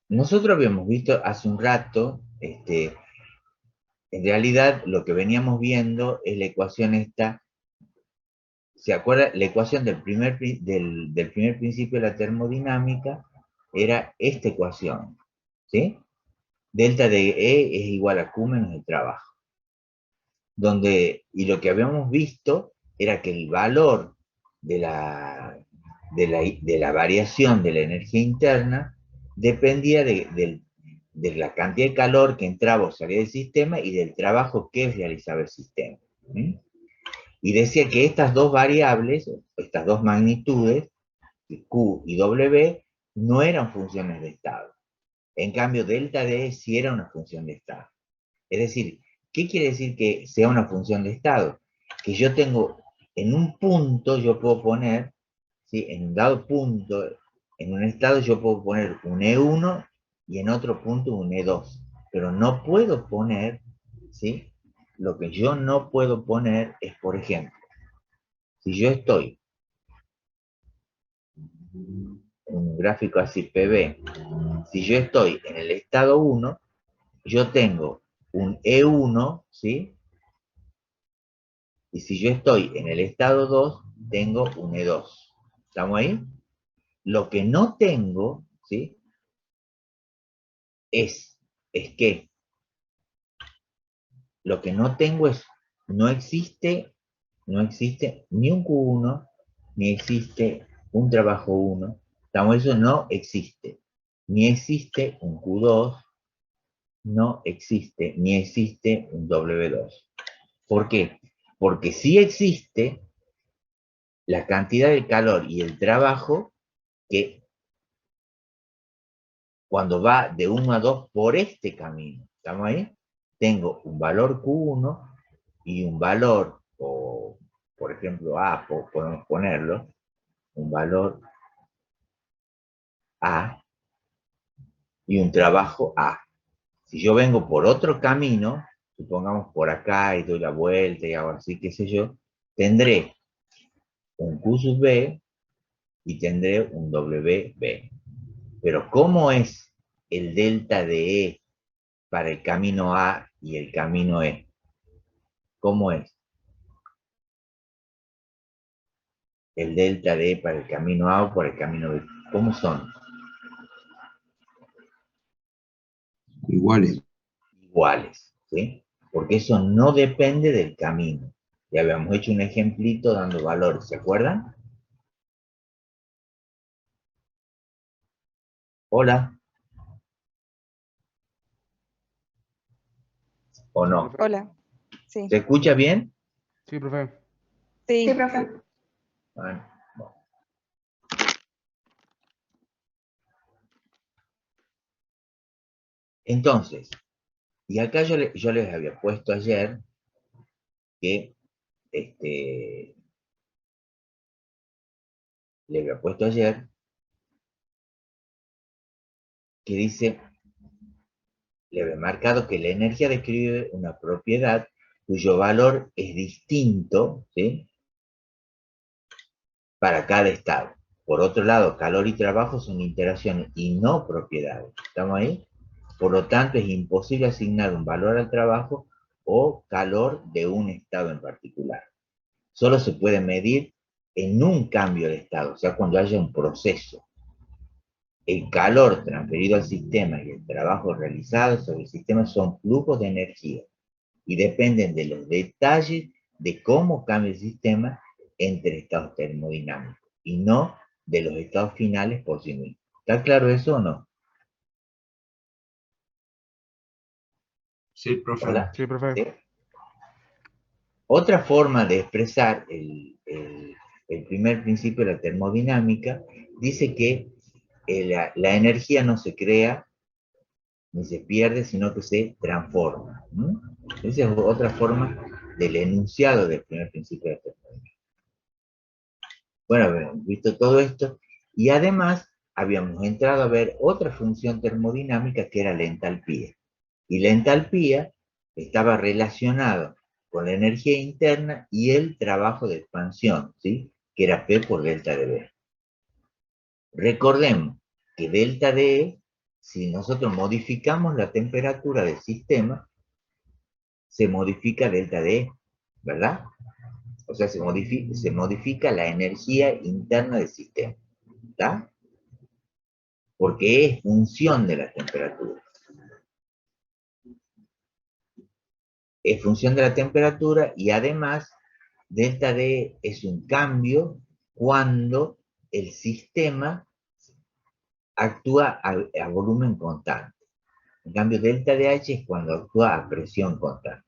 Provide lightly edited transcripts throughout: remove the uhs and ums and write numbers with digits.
Nosotros habíamos visto hace un rato, en realidad lo que veníamos viendo es la ecuación esta. ¿Se acuerda? La ecuación del primer principio de la termodinámica era esta ecuación, ¿sí? Delta de E es igual a Q menos el trabajo. Y lo que habíamos visto era que el valor de la variación de la energía interna dependía de la cantidad de calor que entraba o salía del sistema y del trabajo que realizaba el sistema. ¿Sí? Y decía que estas dos variables, estas dos magnitudes, Q y W, no eran funciones de estado. En cambio, delta D sí era una función de estado. Es decir, ¿qué quiere decir que sea una función de estado? Que yo tengo, en un punto yo puedo poner, ¿sí? En un dado punto, en un estado yo puedo poner un E1 y en otro punto un E2. Pero no puedo poner, ¿sí? Lo que yo no puedo poner es, por ejemplo, si yo estoy en un gráfico así, PB, si yo estoy en el estado 1, yo tengo un E1, ¿sí? Y si yo estoy en el estado 2, tengo un E2. ¿Estamos ahí? Lo que no tengo, ¿sí? Es que lo que no tengo es, no existe, no existe ni un Q1, ni existe un trabajo 1. ¿Estamos? Eso no existe. Ni existe un Q2, no existe, ni existe un W2. ¿Por qué? Porque sí existe la cantidad de calor y el trabajo que cuando va de 1 a 2 por este camino, ¿estamos ahí? Tengo un valor Q1 y un valor, o por ejemplo A, podemos ponerlo, un valor A y un trabajo A. Si yo vengo por otro camino, supongamos por acá y doy la vuelta y hago así, qué sé yo, tendré un Q sub B y tendré un WB. Pero ¿cómo es el delta de E para el camino A y el camino E? ¿Cómo es el delta de E para el camino A o para el camino B? ¿Cómo son? Iguales. Iguales, ¿sí? Porque eso no depende del camino. Ya habíamos hecho un ejemplito dando valores, ¿se acuerdan? Hola, ¿o Sí, no? profe. Hola, ¿Se sí. escucha bien? Sí, profe. Sí, Sí, profe. Bueno, bueno. Entonces, y acá yo les había puesto ayer que, les había puesto ayer que dice, le había marcado que la energía describe una propiedad cuyo valor es distinto, ¿sí? Para cada estado. Por otro lado, calor y trabajo son interacciones y no propiedades. ¿Estamos ahí? Por lo tanto, es imposible asignar un valor al trabajo o calor de un estado en particular. Solo se puede medir en un cambio de estado, o sea, cuando haya un proceso. El calor transferido al sistema y el trabajo realizado sobre el sistema son flujos de energía y dependen de los detalles de cómo cambia el sistema entre estados termodinámicos y no de los estados finales por sí mismos. ¿Está claro eso o no? Sí, profe. Hola. Sí, profe. ¿Sí? Otra forma de expresar el primer principio de la termodinámica dice que la energía no se crea ni se pierde, sino que se transforma. Esa es otra forma del enunciado del primer principio de la termodinámica. Bueno, habíamos visto todo esto y además habíamos entrado a ver otra función termodinámica que era la entalpía. Y la entalpía estaba relacionada con la energía interna y el trabajo de expansión, ¿sí? Que era P por delta de B. Recordemos que delta de E si nosotros modificamos la temperatura del sistema, se modifica delta D, ¿verdad? O sea, se modifica la energía interna del sistema, ¿está? Porque es función de la temperatura. Es función de la temperatura y además delta D es un cambio cuando el sistema actúa a volumen constante. En cambio, delta DH es cuando actúa a presión constante.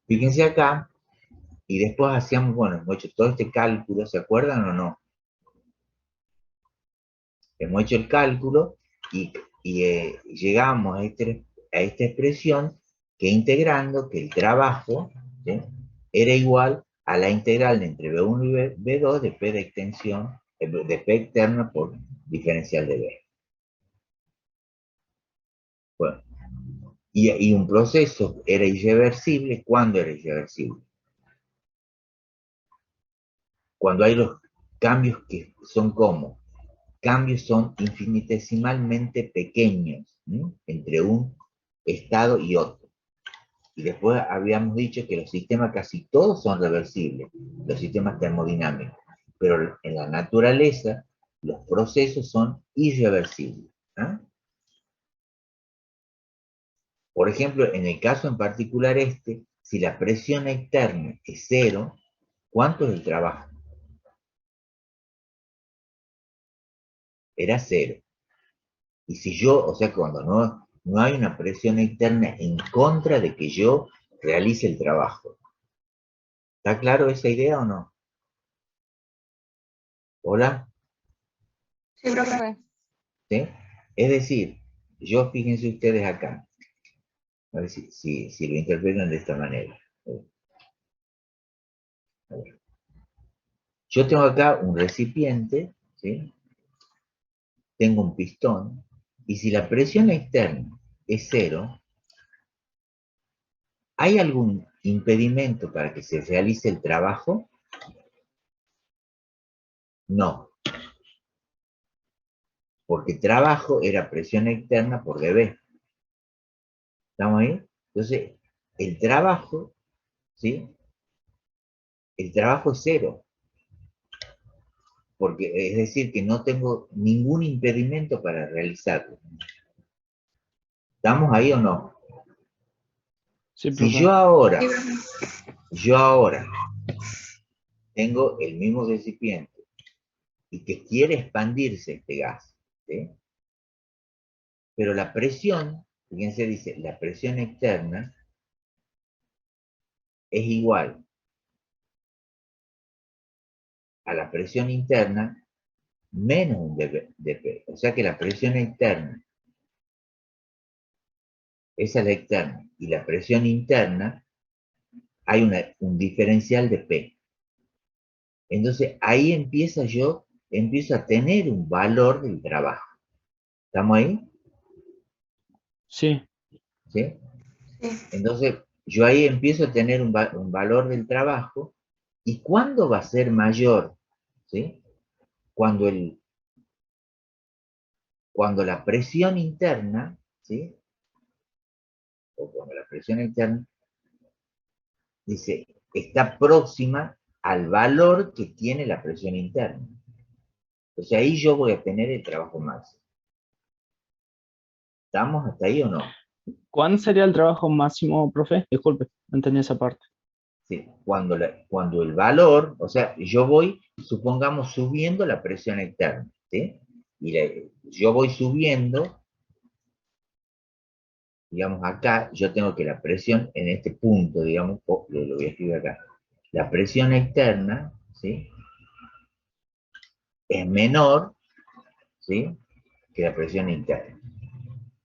Fíjense acá, y después hacíamos, bueno, hemos hecho todo este cálculo, ¿se acuerdan o no? Hemos hecho el cálculo y llegamos a esta expresión que integrando que el trabajo, ¿sí?, era igual a la integral entre B1 y B2 de P de extensión, de P externa por diferencial de B. Bueno, y un proceso era irreversible. ¿Cuándo era irreversible? Cuando hay los cambios que son como cambios son infinitesimalmente pequeños, ¿sí?, entre un estado y otro. Y después habíamos dicho que los sistemas casi todos son reversibles, los sistemas termodinámicos, pero en la naturaleza los procesos son irreversibles, ¿eh? Por ejemplo, en el caso en particular si la presión externa es cero, ¿cuánto es el trabajo? Era cero. Y si yo, o sea, cuando no hay una presión externa en contra de que yo realice el trabajo. ¿Está claro esa idea o no? ¿Hola? Sí, profe. ¿Sí? Es decir, fíjense ustedes acá, a ver si lo interpretan de esta manera. A ver. Yo tengo acá un recipiente, ¿sí? Tengo un pistón, y si la presión externa es cero, ¿hay algún impedimento para que se realice el trabajo? No, porque trabajo era presión externa por dB. ¿Estamos ahí? Entonces, el trabajo, ¿sí? El trabajo es cero, porque es decir que no tengo ningún impedimento para realizarlo. ¿Estamos ahí o no? Sí, Si profe. yo ahora tengo el mismo recipiente y que quiere expandirse este gas, ¿sí?, pero la presión, fíjense, dice, la presión externa es igual a la presión interna menos un dP. O sea que la presión externa, esa es la externa, y la presión interna, hay un diferencial de P. Entonces ahí empiezo a tener un valor del trabajo. ¿Estamos ahí? Sí. ¿Sí? Entonces yo ahí empiezo a tener un valor del trabajo. ¿Y cuándo va a ser mayor? ¿Sí? Cuando la presión interna, ¿sí?, o cuando la presión interna, dice, está próxima al valor que tiene la presión interna. Entonces ahí yo voy a tener el trabajo máximo. ¿Estamos hasta ahí o no? ¿Cuál sería el trabajo máximo, profe? Disculpe, no entendí esa parte. Sí, cuando el valor, o sea, yo voy, supongamos, subiendo la presión externa, ¿sí? Y yo voy subiendo, digamos, acá, yo tengo que la presión en este punto, digamos, lo voy a escribir acá. La presión externa, ¿sí?, es menor, ¿sí?, que la presión interna.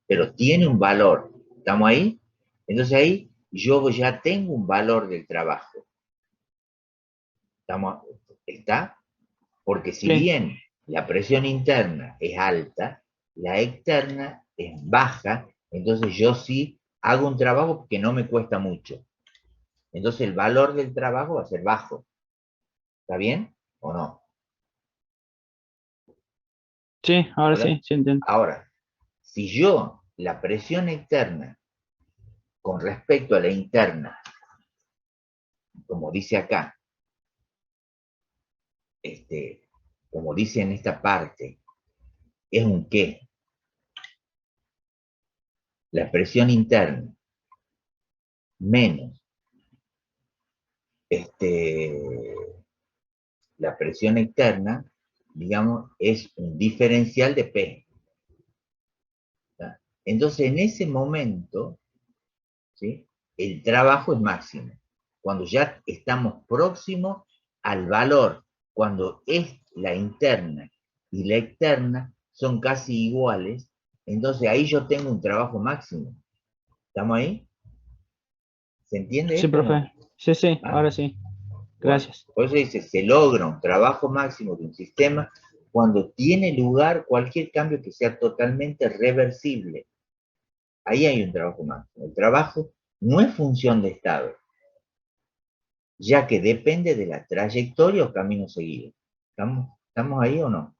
Pero tiene un valor. ¿Estamos ahí? Entonces ahí yo ya tengo un valor del trabajo. ¿Está? Porque si Sí. bien la presión interna es alta, la externa es baja, entonces yo sí hago un trabajo que no me cuesta mucho. Entonces el valor del trabajo va a ser bajo. ¿Está bien o no? Sí, ahora ¿Verdad? sí, sí entiendo. Ahora, si yo la presión externa con respecto a la interna, como dice acá, como dice en esta parte, es un qué, la presión interna menos la presión externa, digamos, es un diferencial de P. ¿Tá? Entonces, en ese momento, ¿sí? El trabajo es máximo. Cuando ya estamos próximos al valor, cuando es la interna y la externa son casi iguales, entonces ahí yo tengo un trabajo máximo. ¿Estamos ahí? ¿Se entiende Sí, esto o no? profe. Sí, sí, ¿Ah? ahora sí. Bueno, Gracias. por eso dice, se logra un trabajo máximo de un sistema cuando tiene lugar cualquier cambio que sea totalmente reversible. Ahí hay un trabajo máximo. El trabajo no es función de estado, ya que depende de la trayectoria o camino seguido. ¿Estamos ahí o no?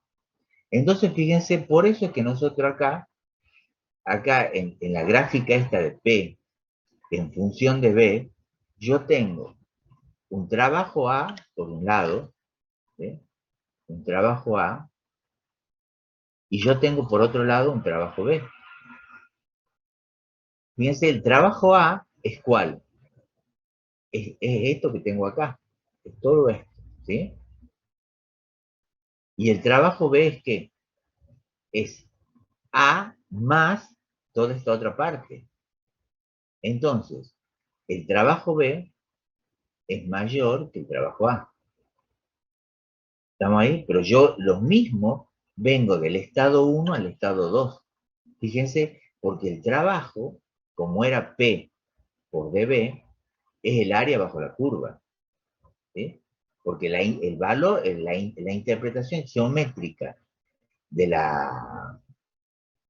Entonces, fíjense, por eso es que nosotros acá en la gráfica esta de P, en función de B, yo tengo un trabajo A, por un lado, ¿sí? Un trabajo A, y yo tengo por otro lado un trabajo B. Fíjense, el trabajo A es ¿cuál? Es esto que tengo acá, es todo esto, ¿sí? Y el trabajo B es ¿qué? Es A más toda esta otra parte. Entonces, el trabajo B es mayor que el trabajo A. ¿Estamos ahí? Pero yo lo mismo vengo del estado 1 al estado 2. Fíjense, porque el trabajo, como era P por dB, es el área bajo la curva. ¿Sí? Porque el valor, la interpretación geométrica de la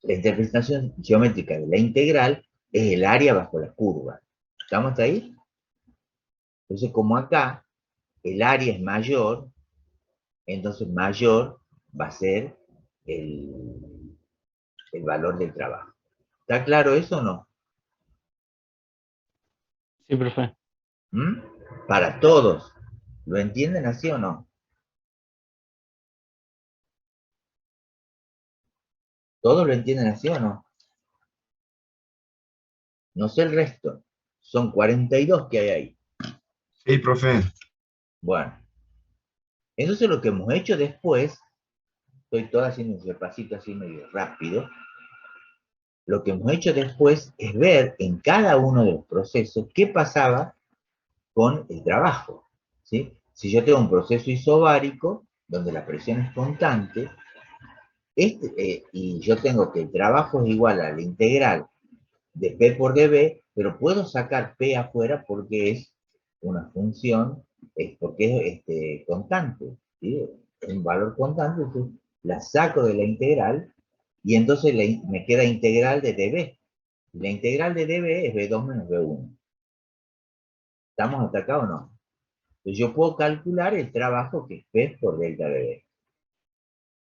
interpretación geométrica de la integral es el área bajo la curva. ¿Estamos hasta ahí? Entonces, como acá el área es mayor, entonces mayor va a ser el valor del trabajo. ¿Está claro eso o no? Sí, profe. ¿Mm? Para todos. ¿Lo entienden así o no? ¿Todos lo entienden así o no? No sé el resto. Son 42 que hay ahí. Sí, profe. Bueno, entonces lo que hemos hecho después, estoy todo haciendo un repasito así medio rápido, lo que hemos hecho después es ver en cada uno de los procesos qué pasaba con el trabajo. ¿Sí? Si yo tengo un proceso isobárico, donde la presión es constante, y yo tengo que el trabajo es igual a la integral de P por dB, pero puedo sacar P afuera porque es una función, porque es constante, ¿sí? Es un valor constante, entonces la saco de la integral y entonces me queda integral de dB. La integral de dB es B2 menos B1. ¿Estamos hasta acá o no? Entonces yo puedo calcular el trabajo que es P por delta dB.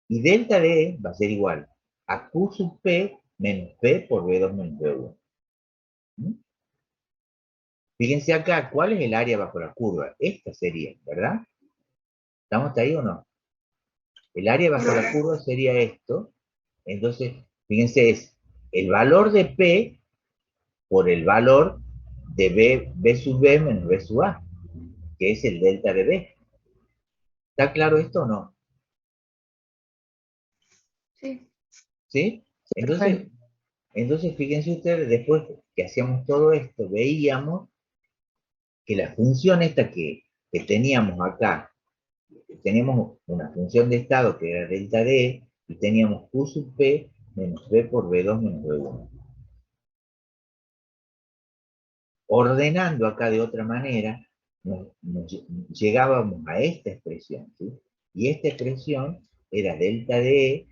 Y delta D va a ser igual a Q sub P menos P por B2 menos B1. ¿Mm? Fíjense acá, ¿cuál es el área bajo la curva? Esta sería, ¿verdad? ¿Estamos hasta ahí o no? El área bajo la curva sería esto. Entonces, fíjense, es el valor de P por el valor de B sub B menos B sub A, que es el delta de B. ¿Está claro esto o no? Sí, ¿Sí? sí, Entonces, profe. entonces fíjense ustedes, después que hacíamos todo esto, veíamos que la función esta que teníamos acá, tenemos una función de estado que era delta D, y teníamos Q sub P menos B por B2 menos B1. Ordenando acá de otra manera, llegábamos a esta expresión, ¿sí? Y esta expresión era delta de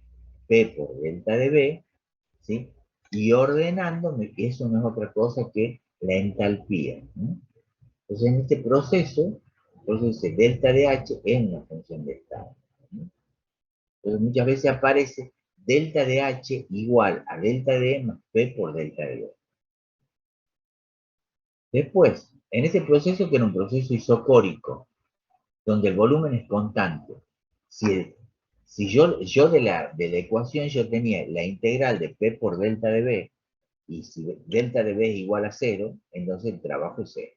P por delta de B, ¿sí? Y ordenando, eso no es otra cosa que la entalpía, ¿no? Entonces, en este proceso, entonces delta de H es una función de estado, ¿no? Entonces, muchas veces aparece delta de H igual a delta de E más P por delta de B. Después, en este proceso, que era un proceso isocórico, donde el volumen es constante, si yo de la ecuación yo tenía la integral de P por delta de B, y si delta de B es igual a 0, entonces el trabajo es 0.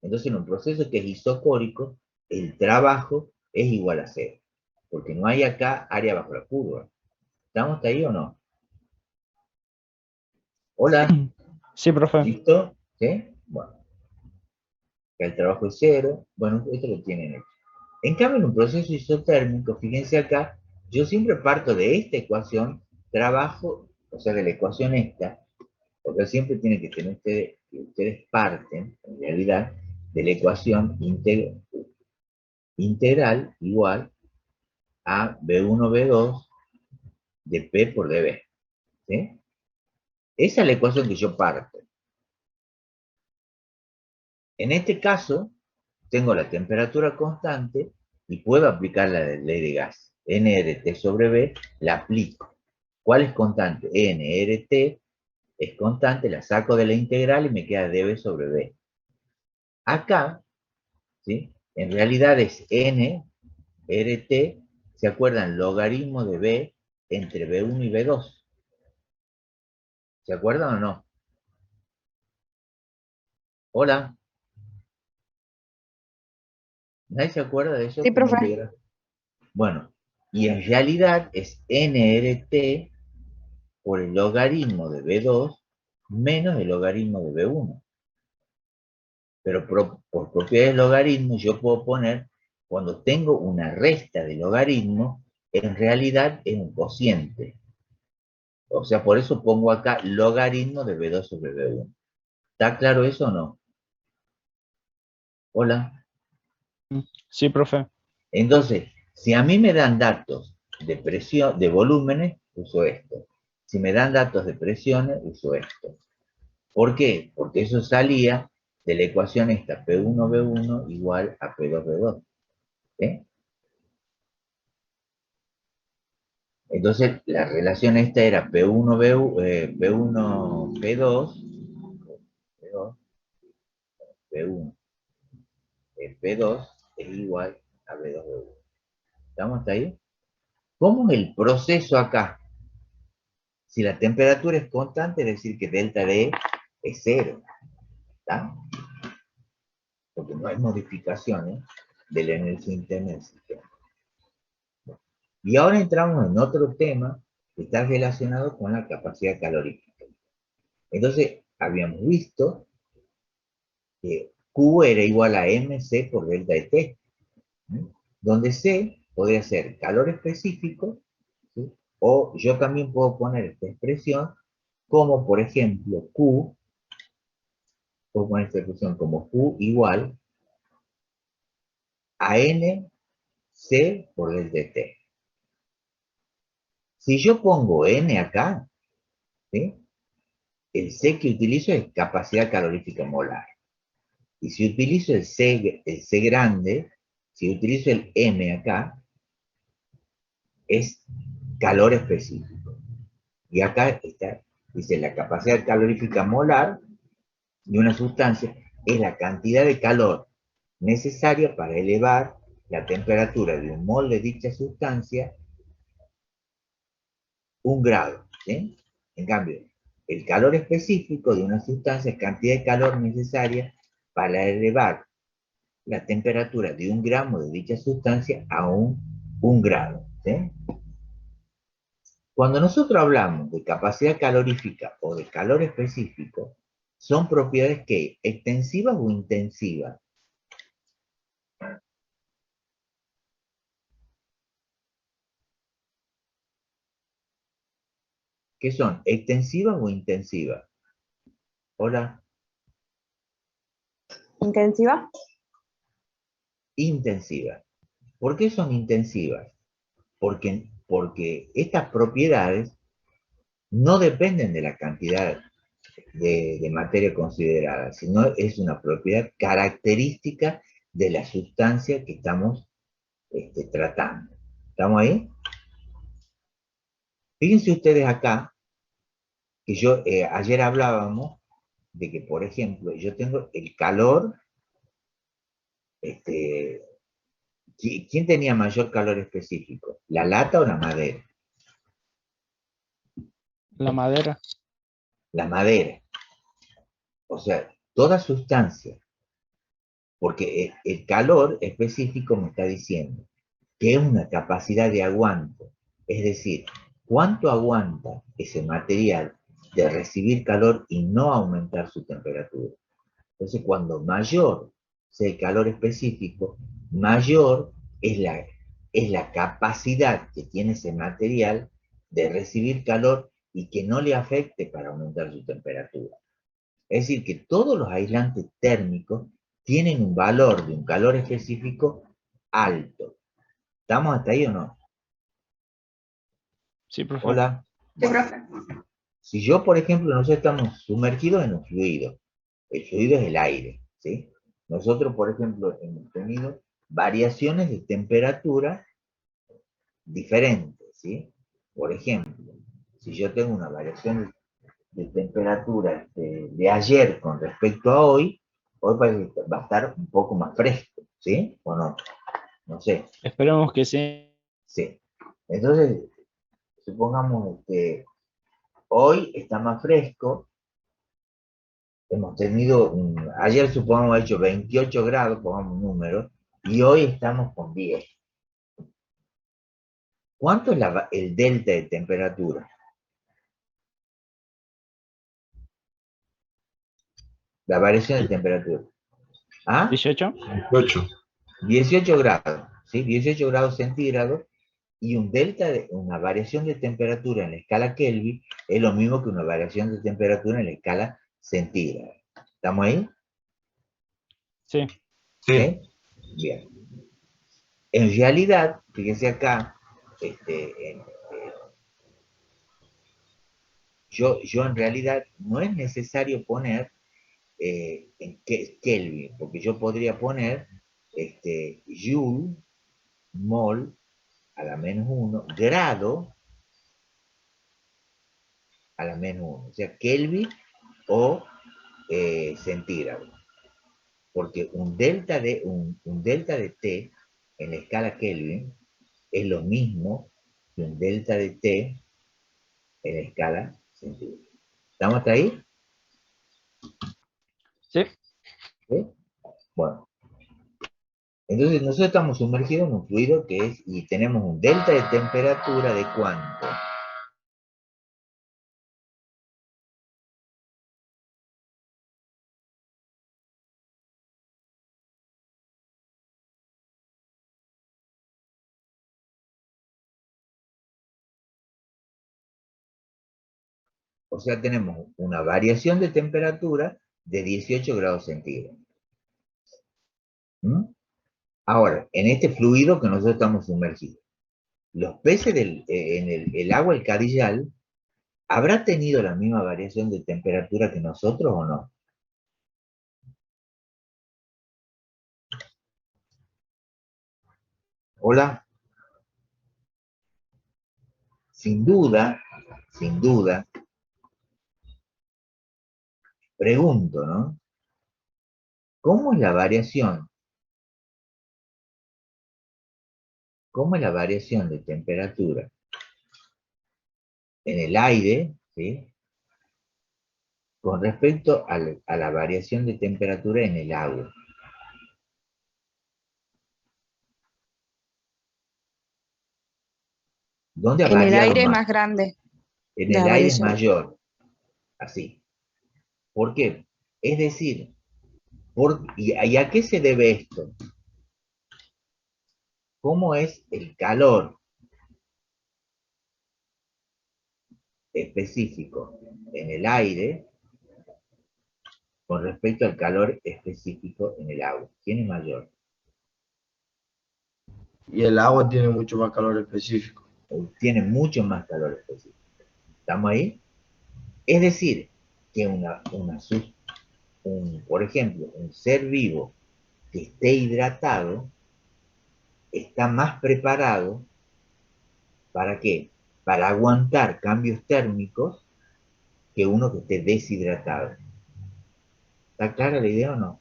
Entonces, en un proceso que es isocórico, el trabajo es igual a 0, porque no hay acá área bajo la curva. ¿Estamos hasta ahí o no? Hola, Sí, profe. ¿listo? ¿Sí? Bueno, acá el trabajo es 0. Bueno, esto lo tienen hecho. En cambio, en un proceso isotérmico, fíjense acá, yo siempre parto de esta ecuación, trabajo, o sea, de la ecuación esta, porque siempre tienen que tener ustedes parten, en realidad, de la ecuación integral igual a B1, B2 de P por dB. ¿Sí? Esa es la ecuación que yo parto. En este caso, tengo la temperatura constante y puedo aplicar la ley de gas. nRT sobre B, la aplico. ¿Cuál es constante? nRT es constante, la saco de la integral y me queda dB sobre B. Acá, ¿sí? En realidad es nRT, ¿se acuerdan? Logaritmo de B entre B1 y B2. ¿Se acuerdan o no? Hola, ¿nadie se acuerda de eso? Sí, ¿Cómo profe. integrar? Bueno, y en realidad es nRT por el logaritmo de B2 menos el logaritmo de B1. Pero por propiedades de logaritmo yo puedo poner, cuando tengo una resta de logaritmo, en realidad es un cociente. O sea, por eso pongo acá logaritmo de B2 sobre B1. ¿Está claro eso o no? Hola. Sí, profe. Entonces, si a mí me dan datos de presión, de volúmenes, uso esto. Si me dan datos de presiones, uso esto. ¿Por qué? Porque eso salía de la ecuación esta, P1B1 igual a P2B2. ¿Sí? Entonces, la relación esta era P1P2, P1, P2 es igual a B2B1. ¿Estamos hasta ahí? ¿Cómo es el proceso acá? Si la temperatura es constante, es decir que delta D es 0. ¿Está? Porque no hay modificaciones de la energía interna del sistema. Y ahora entramos en otro tema que está relacionado con la capacidad calorífica. Entonces, habíamos visto que Q era igual a mc por delta de T, ¿sí? Donde C podría ser calor específico, ¿sí? O yo también puedo poner esta expresión como, por ejemplo, puedo poner esta expresión como Q igual a nc por delta de T. Si yo pongo n acá, ¿sí? El C que utilizo es capacidad calorífica molar. Y si utilizo el C grande, si utilizo el M acá, es calor específico. Y acá está, dice, la capacidad calorífica molar de una sustancia es la cantidad de calor necesaria para elevar la temperatura de un mol de dicha sustancia 1 grado. ¿Sí? En cambio, el calor específico de una sustancia es cantidad de calor necesaria para elevar la temperatura de 1 gramo de dicha sustancia a 1 grado. ¿Sí? Cuando nosotros hablamos de capacidad calorífica o de calor específico, son propiedades que extensivas o intensivas. ¿Qué son? ¿Extensivas o intensivas? Hola, ¿Intensiva? intensivas. ¿Por qué son intensivas? Porque estas propiedades no dependen de la cantidad de materia considerada, sino es una propiedad característica de la sustancia que estamos tratando. ¿Estamos ahí? Fíjense ustedes acá, que yo ayer hablábamos de que, por ejemplo, yo tengo el calor, este, ¿quién tenía mayor calor específico? ¿La lata o la madera? La madera. La madera. O sea, toda sustancia, porque el calor específico me está diciendo que es una capacidad de aguante, es decir, cuánto aguanta ese material de recibir calor y no aumentar su temperatura. Entonces, cuando mayor sea el calor específico, mayor es la capacidad que tiene ese material de recibir calor y que no le afecte para aumentar su temperatura. Es decir, que todos los aislantes térmicos tienen un valor de un calor específico alto. ¿Estamos hasta ahí o no? Sí, profe. Hola. Sí, Bueno, profe. si yo, por ejemplo, nosotros estamos sumergidos en un fluido, el fluido es el aire, ¿sí? Nosotros, por ejemplo, hemos tenido variaciones de temperatura diferentes, ¿sí? Por ejemplo, si yo tengo una variación de temperatura de ayer con respecto a hoy va a estar un poco más fresco, ¿sí? ¿O no? No sé, Esperemos que sí. sí. Entonces, supongamos que hoy está más fresco, hemos tenido, ayer supongamos ha hecho 28 grados, pongamos un número, y hoy estamos con 10. ¿Cuánto es el delta de temperatura? La variación de temperatura. ¿Ah? 18. 8. 18 grados, ¿sí? 18 grados centígrados y un delta de una variación de temperatura en la escala Kelvin es lo mismo que una variación de temperatura en la escala centígrada. ¿Estamos ahí? Sí. Sí. ¿Sí? Bien. En realidad, fíjense acá, este, yo en realidad no es necesario poner en Kelvin, porque yo podría poner Joule, mol, a la -1, grado a la -1, o sea, Kelvin o centígrado, porque un delta de T en la escala Kelvin es lo mismo que un delta de T en la escala centígrado. ¿Estamos hasta ahí? Sí. ¿Sí? Bueno, entonces nosotros estamos sumergidos en un fluido que es, y tenemos un delta de temperatura de ¿cuánto? O sea, tenemos una variación de temperatura de 18 grados centígrados. ¿Mm? Ahora, en este fluido que nosotros estamos sumergidos, los peces en el agua, el Carillal, ¿habrá tenido la misma variación de temperatura que nosotros o no? Hola, sin duda, pregunto, ¿no? ¿Cómo es la variación? ¿Cómo es la variación de temperatura en el aire, ¿sí? Con respecto a la variación de temperatura en el agua? ¿Dónde ha En el variado aire es más? más grande En el la aire es variación. mayor, así. ¿Por qué? Es decir, ¿y a qué se debe esto? ¿Cómo es el calor específico en el aire con respecto al calor específico en el agua? ¿Quién es mayor? Y el agua tiene mucho más calor específico. Tiene mucho más calor específico. ¿Estamos ahí? Es decir, que por ejemplo, un ser vivo que esté hidratado está más preparado. ¿Para qué? para aguantar cambios térmicos que uno que esté deshidratado. ¿Está clara la idea o no?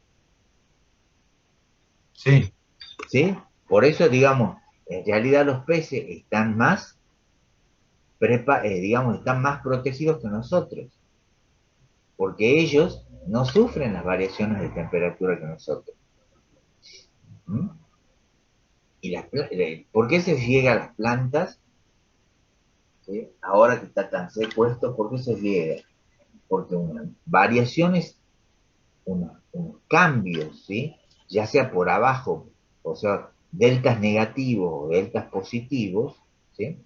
Sí, ¿Sí? Por eso, digamos, en realidad los peces están más, digamos, están más protegidos que nosotros, porque ellos no sufren las variaciones de temperatura que nosotros. ¿Mm? Y ¿por qué se riega las plantas? ¿Sí? Ahora que está tan seco esto, ¿por qué se riega? Porque unas variaciones, unos cambios, ¿sí? Ya sea por abajo, o sea, deltas negativos o deltas positivos, ¿sí?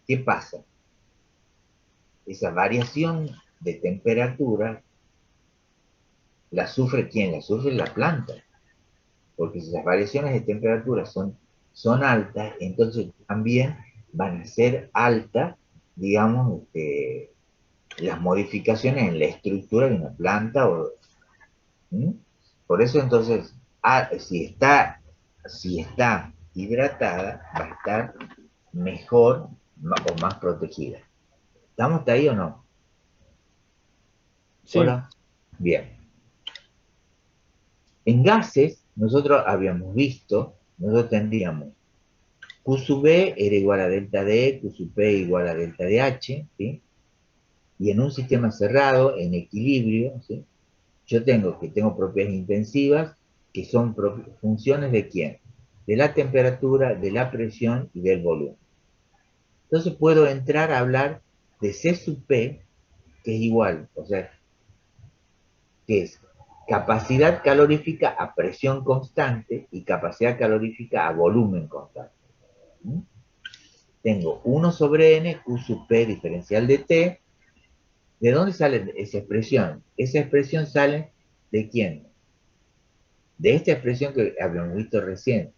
¿Qué pasa? Esa variación de temperatura la sufre ¿quién? La sufre la planta, porque si las variaciones de temperatura son altas, entonces también van a ser altas, digamos, las modificaciones en la estructura de una planta. ¿Mm? Por eso entonces, si está hidratada, va a estar mejor o más protegida. ¿Estamos hasta ahí o no? Sí, Hola. Bien. En gases, nosotros tendríamos Q sub B era igual a delta D, Q sub P igual a delta DH, ¿sí? Y en un sistema cerrado, en equilibrio, ¿sí? Yo tengo propiedades intensivas que son funciones de quién? De la temperatura, de la presión y del volumen. Entonces puedo entrar a hablar de C sub P, que es igual, o sea, que es capacidad calorífica a presión constante y capacidad calorífica a volumen constante. ¿Mm? Tengo 1 sobre n, Q sub P diferencial de T. ¿De dónde sale esa expresión? Esa expresión sale ¿de quién? De esta expresión que habíamos visto recién,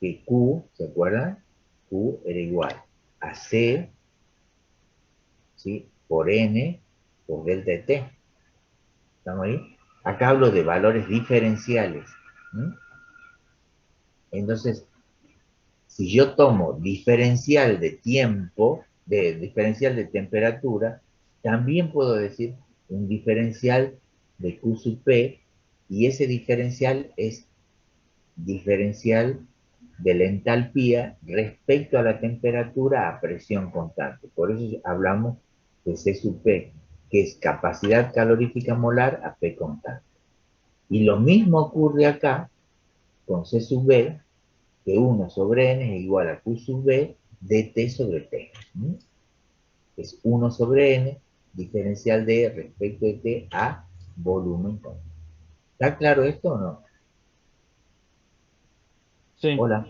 que Q, ¿se acuerdan? Q era igual a C, ¿sí? Por N, por delta de T. ¿Estamos ahí? Acá hablo de valores diferenciales. ¿Mm? Entonces, si yo tomo diferencial de tiempo, diferencial de temperatura, también puedo decir un diferencial de Q sub P, y ese diferencial es diferencial de la entalpía respecto a la temperatura a presión constante. Por eso hablamos de C sub P, que es capacidad calorífica molar a P constante. Y lo mismo ocurre acá con C sub B, que 1 sobre n es igual a Q sub B de T sobre T. ¿Mm? Es 1 sobre n, diferencial de respecto de T a volumen constante. ¿Está claro esto o no? sí, Hola.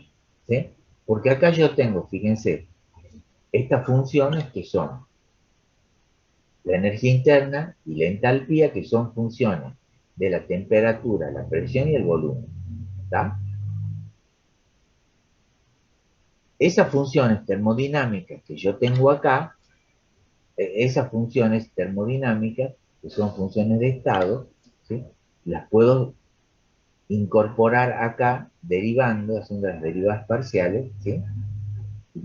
¿Sí? Porque acá yo tengo, fíjense, estas funciones que son la energía interna y la entalpía, que son funciones de la temperatura, la presión y el volumen. ¿Está? Esas funciones termodinámicas que yo tengo acá, esas funciones termodinámicas, que son funciones de estado, ¿sí? Las puedo incorporar acá, derivando, haciendo las derivadas parciales, ¿sí? Y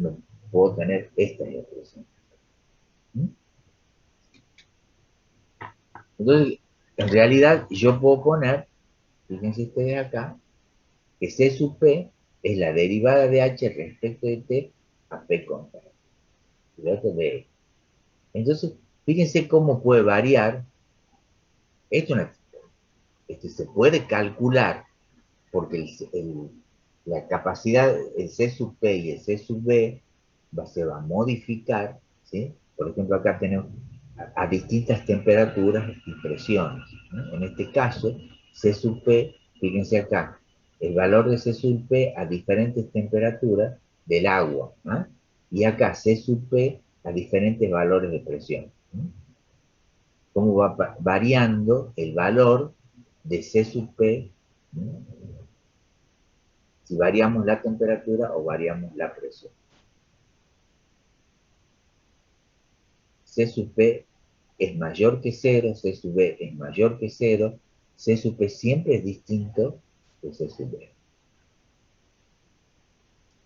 puedo tener esta expresión. ¿Mm? Entonces, en realidad, yo puedo poner, fíjense ustedes acá, que C sub P es la derivada de H respecto de T a P contra de. Entonces, fíjense cómo puede variar. Esto, se puede calcular porque la capacidad, el C sub P y el C sub B se va a modificar, ¿sí? Por ejemplo, acá tenemos a distintas temperaturas y presiones, ¿no? En este caso, C sub P, fíjense acá, el valor de C sub P a diferentes temperaturas del agua, ¿no? Y acá C sub P a diferentes valores de presión, ¿no? Cómo va variando el valor de C sub P, ¿no? Si variamos la temperatura o variamos la presión. C sub P es mayor que 0, C sub B es mayor que 0, C sub P siempre es distinto de C sub B.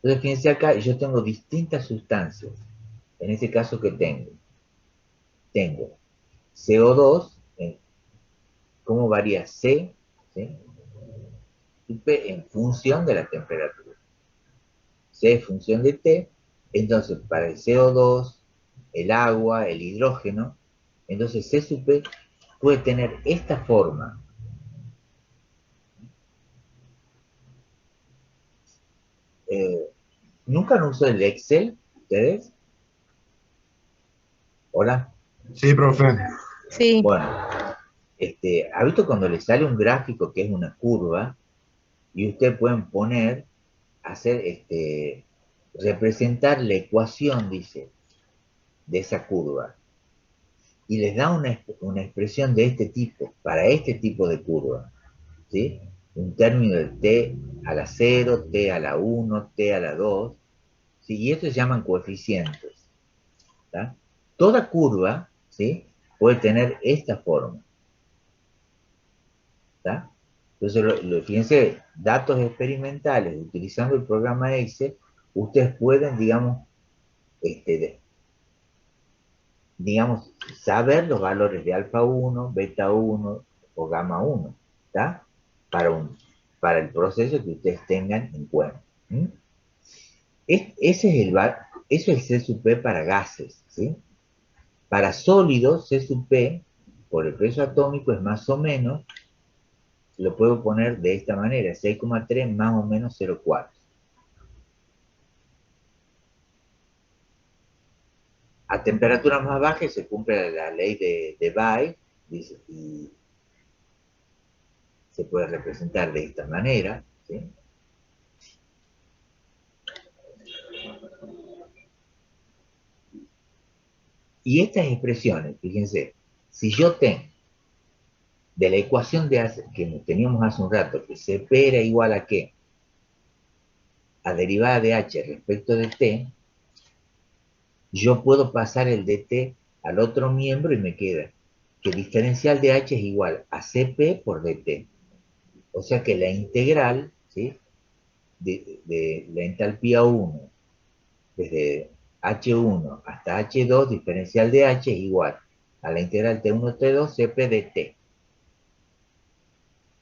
Entonces, fíjense acá, yo tengo distintas sustancias. En este caso, ¿qué tengo? Tengo CO2, ¿cómo varía C? ¿Sí? P en función de la temperatura. C en función de T, entonces para el CO2, el agua, el hidrógeno, entonces C sub P puede tener esta forma. ¿Nunca han usado el Excel ustedes? ¿Hola? Sí, profe. Sí. Bueno, ¿ha visto cuando le sale un gráfico que es una curva y ustedes pueden poner, hacer, representar la ecuación, dice, de esa curva? Y les da una expresión de este tipo, para este tipo de curva, ¿sí? Un término de t a la 0, t a la 1, t a la 2, ¿sí? Y estos se llaman coeficientes, ¿tá? Toda curva, ¿sí? Puede tener esta forma, ¿tá? Entonces, fíjense, datos experimentales, utilizando el programa Excel, ustedes pueden, este, digamos, saber los valores de alfa 1, beta 1 o gamma 1, ¿tá? Para, para el proceso que ustedes tengan en cuenta. ¿Mm? Eso es el C sub P para gases, ¿sí? Para sólidos, C sub P, por el peso atómico, es más o menos, lo puedo poner de esta manera, 6,3 más o menos 0,4. A temperaturas más bajas se cumple la ley de Bay, dice, y se puede representar de esta manera, ¿sí? Y estas expresiones, fíjense, si yo tengo de la ecuación que teníamos hace un rato, que Cp era igual a qué? A derivada de h respecto de t, yo puedo pasar el dt al otro miembro y me queda que diferencial de h es igual a Cp por dt. O sea que la integral, ¿sí? de la entalpía 1 desde H1 hasta H2, diferencial de H es igual a la integral T1, T2, Cp de T.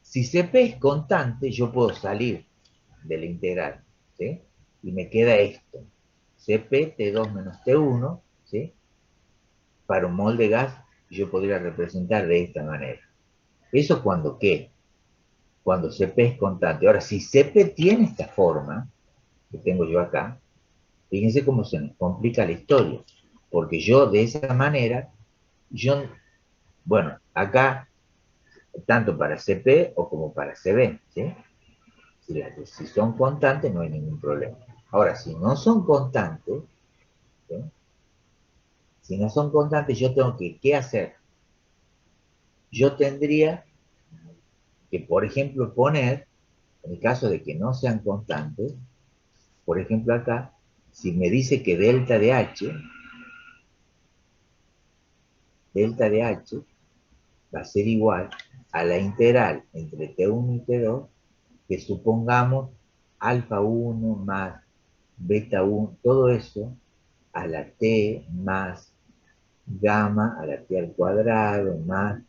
Si Cp es constante, yo puedo salir de la integral, ¿sí? Y me queda esto. Cp T2 menos T1, ¿sí? Para un mol de gas, yo podría representar de esta manera. ¿Eso cuando qué? Cuando Cp es constante. Ahora, si Cp tiene esta forma, que tengo yo acá, fíjense cómo se nos complica la historia. Porque yo de esa manera, bueno, acá, tanto para Cp o como para Cb, ¿sí? Si son constantes, no hay ningún problema. Ahora, si no son constantes, ¿sí? Si no son constantes, yo tengo que, ¿qué hacer? Yo tendría que, por ejemplo, poner, en el caso de que no sean constantes, por ejemplo acá, si me dice que delta de H va a ser igual a la integral entre T1 y T2, que supongamos alfa 1 más beta 1, todo eso a la T más gamma a la T al cuadrado más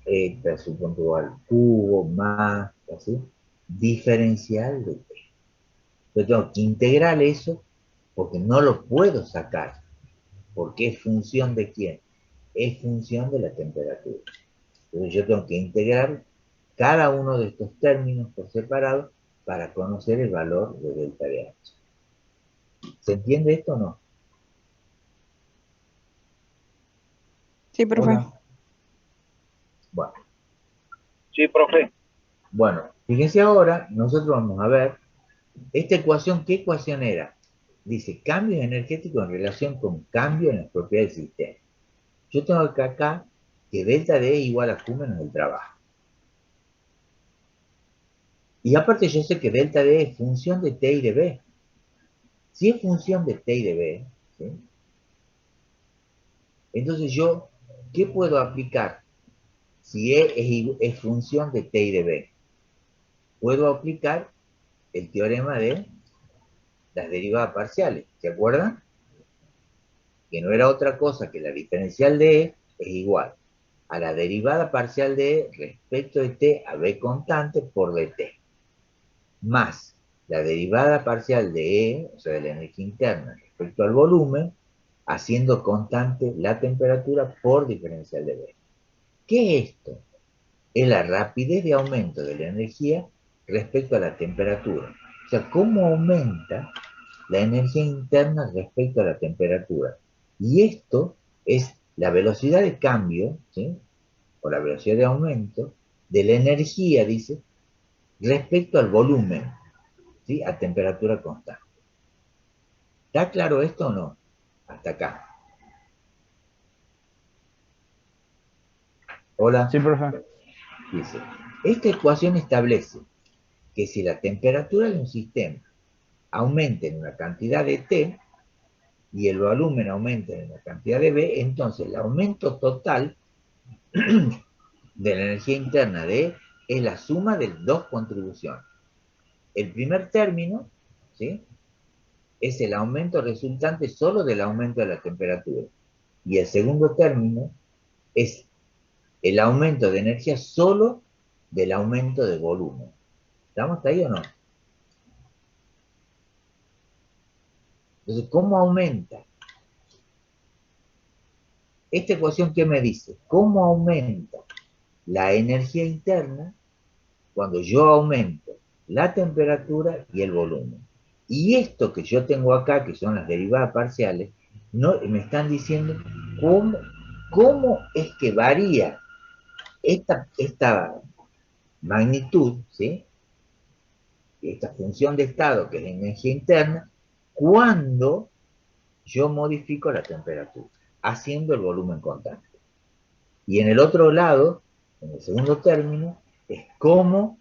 eta, supongo al cubo, más, así, diferencial de T. Yo tengo que integrar eso porque no lo puedo sacar, porque es función de quién, es función de la temperatura. Entonces yo tengo que integrar cada uno de estos términos por separado para conocer el valor de delta de H. ¿Se entiende esto o no? Sí, profe. Hola. Bueno, Sí, profe. bueno, fíjense ahora, nosotros vamos a ver esta ecuación. ¿Qué ecuación era? Dice cambios energéticos en relación con cambio en las propiedades del sistema. Yo tengo acá que delta D es igual a Q menos el trabajo. Y aparte yo sé que delta D es función de T y de B. Si es función de T y de B, ¿sí? Entonces yo, ¿qué puedo aplicar? Si es función de T y de B, puedo aplicar el teorema de las derivadas parciales, ¿se acuerdan? Que no era otra cosa que la diferencial de E es igual a la derivada parcial de E respecto de t a b constante por dt, más la derivada parcial de E, o sea, de la energía interna respecto al volumen, haciendo constante la temperatura por diferencial de B. ¿Qué es esto? Es la rapidez de aumento de la energía respecto a la temperatura. O sea, cómo aumenta la energía interna respecto a la temperatura. Y esto es la velocidad de cambio, ¿sí? O la velocidad de aumento de la energía, dice, respecto al volumen, ¿sí? A temperatura constante. ¿Está claro esto o no? Hasta acá. Hola. Sí, profe. Dice, esta ecuación establece que si la temperatura de un sistema aumenta en una cantidad de T y el volumen aumenta en una cantidad de B, entonces el aumento total de la energía interna de E es la suma de dos contribuciones. El primer término, ¿sí?, es el aumento resultante solo del aumento de la temperatura. Y el segundo término es el aumento de energía solo del aumento de volumen. ¿Estamos hasta ahí o no? Entonces, ¿cómo aumenta? Esta ecuación, ¿qué me dice? ¿Cómo aumenta la energía interna cuando yo aumento la temperatura y el volumen? Y esto que yo tengo acá, que son las derivadas parciales, no, me están diciendo cómo es que varía esta magnitud, ¿sí?, esta función de estado, que es la energía interna, cuando yo modifico la temperatura, haciendo el volumen constante. Y en el otro lado, en el segundo término, es cómo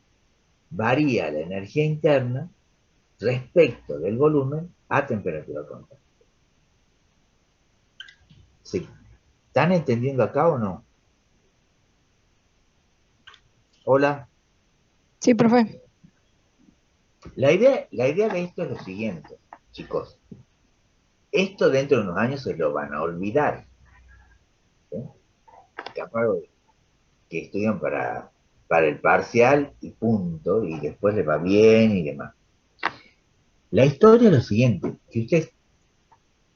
varía la energía interna respecto del volumen a temperatura constante. ¿Sí? ¿Están entendiendo acá o no? Hola. Sí, profe. La idea de esto es lo siguiente, chicos. Esto dentro de unos años se lo van a olvidar, ¿sí? Capaz que estudian para el parcial y punto, y después les va bien y demás. La historia es lo siguiente, que ustedes,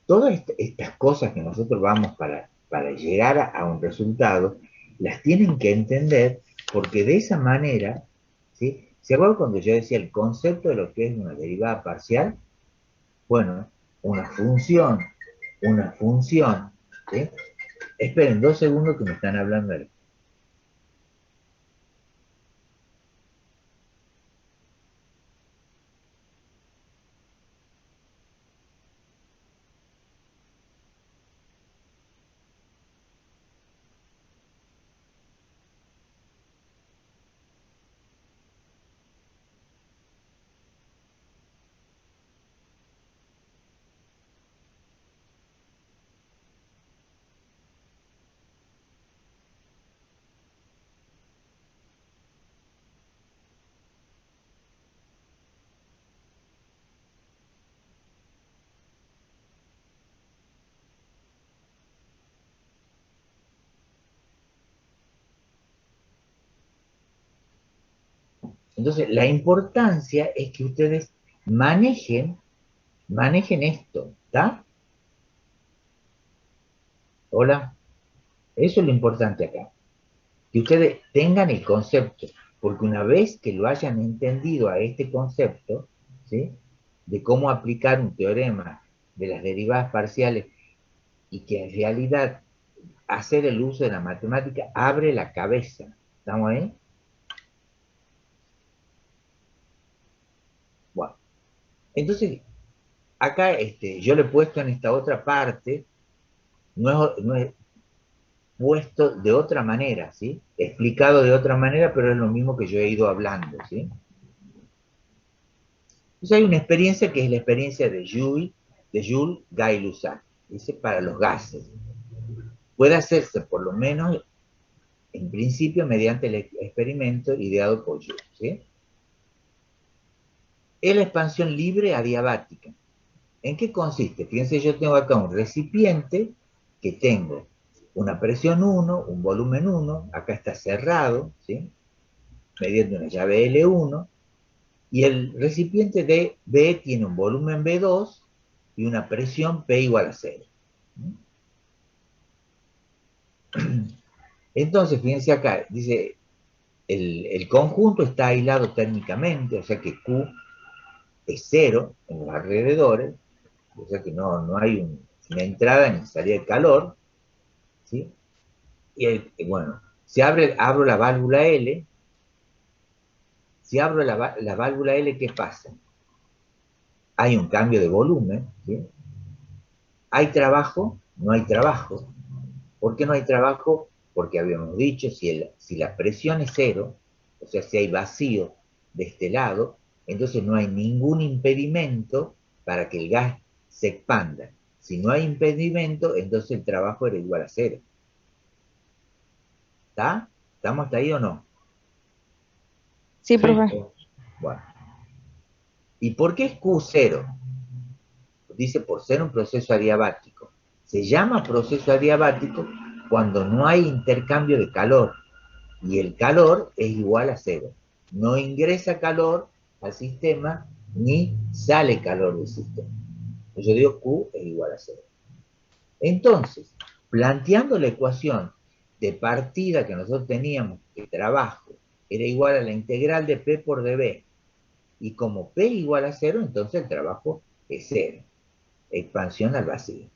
todas estas cosas que nosotros vamos para llegar a un resultado, las tienen que entender, porque de esa manera, ¿sí? ¿Se acuerdan cuando yo decía el concepto de lo que es una derivada parcial? Bueno, una función, ¿sí? Esperen 2 segundos que me están hablando de... Entonces, la importancia es que ustedes manejen esto, ¿está? Hola, eso es lo importante acá, que ustedes tengan el concepto, porque una vez que lo hayan entendido a este concepto, ¿sí?, de cómo aplicar un teorema de las derivadas parciales y que en realidad hacer el uso de la matemática abre la cabeza, ¿estamos ahí? Bueno, entonces, acá yo le he puesto en esta otra parte, no es puesto de otra manera, ¿sí? Explicado de otra manera, pero es lo mismo que yo he ido hablando, ¿sí? Entonces hay una experiencia que es la experiencia de Jules Gay-Lussac, dice, para los gases. Puede hacerse, por lo menos, en principio, mediante el experimento ideado por Jules, ¿sí? Es la expansión libre adiabática, ¿En qué consiste? Fíjense, yo tengo acá un recipiente que tengo una presión 1, un volumen 1, acá está cerrado, ¿sí? Mediante una llave L1, y el recipiente de B tiene un volumen B2 y una presión P igual a 0. Entonces, fíjense acá, dice, el conjunto está aislado térmicamente, o sea que Q es 0 en los alrededores, o sea que no hay una entrada ni salida de calor, ¿sí? Y bueno, si abro la válvula L, si abro la válvula L, ¿qué pasa? Hay un cambio de volumen, ¿sí? ¿Hay trabajo? No hay trabajo. ¿Por qué no hay trabajo? Porque habíamos dicho, si la presión es 0, o sea, si hay vacío de este lado, entonces no hay ningún impedimento para que el gas se expanda. Si no hay impedimento, entonces el trabajo era igual a 0. ¿Está? ¿Estamos hasta ahí o no? Sí, Sí. profe. Bueno. ¿Y por qué es Q0? Dice por ser un proceso adiabático. Se llama proceso adiabático cuando no hay intercambio de calor y el calor es igual a 0. No ingresa calor al sistema ni sale calor del sistema. Yo digo Q es igual a 0. Entonces, planteando la ecuación de partida que nosotros teníamos, que trabajo era igual a la integral de P por dB, y como P igual a 0, entonces el trabajo es 0. Expansión al vacío.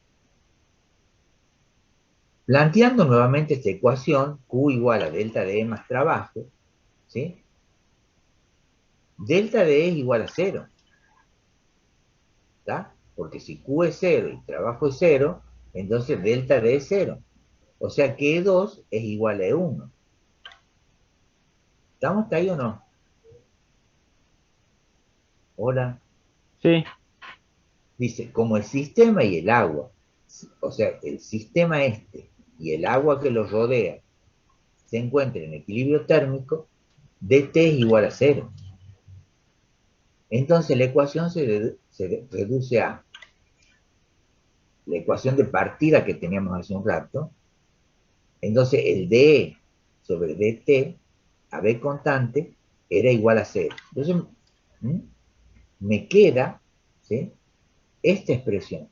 Planteando nuevamente esta ecuación, Q igual a delta de E más trabajo, ¿sí? Delta de E es igual a 0, ¿está? Porque si Q es 0 y trabajo es 0, entonces delta de E es 0. O sea que E2 es igual a E1. ¿Estamos hasta ahí o no? Hola. Sí. Dice, como el sistema y el agua, o sea, el sistema este y el agua que lo rodea se encuentran en equilibrio térmico, dt es igual a 0. Entonces la ecuación se reduce a la ecuación de partida que teníamos hace un rato. Entonces el dE sobre dt, a B constante, era igual a 0. Entonces me queda, ¿sí?, esta expresión,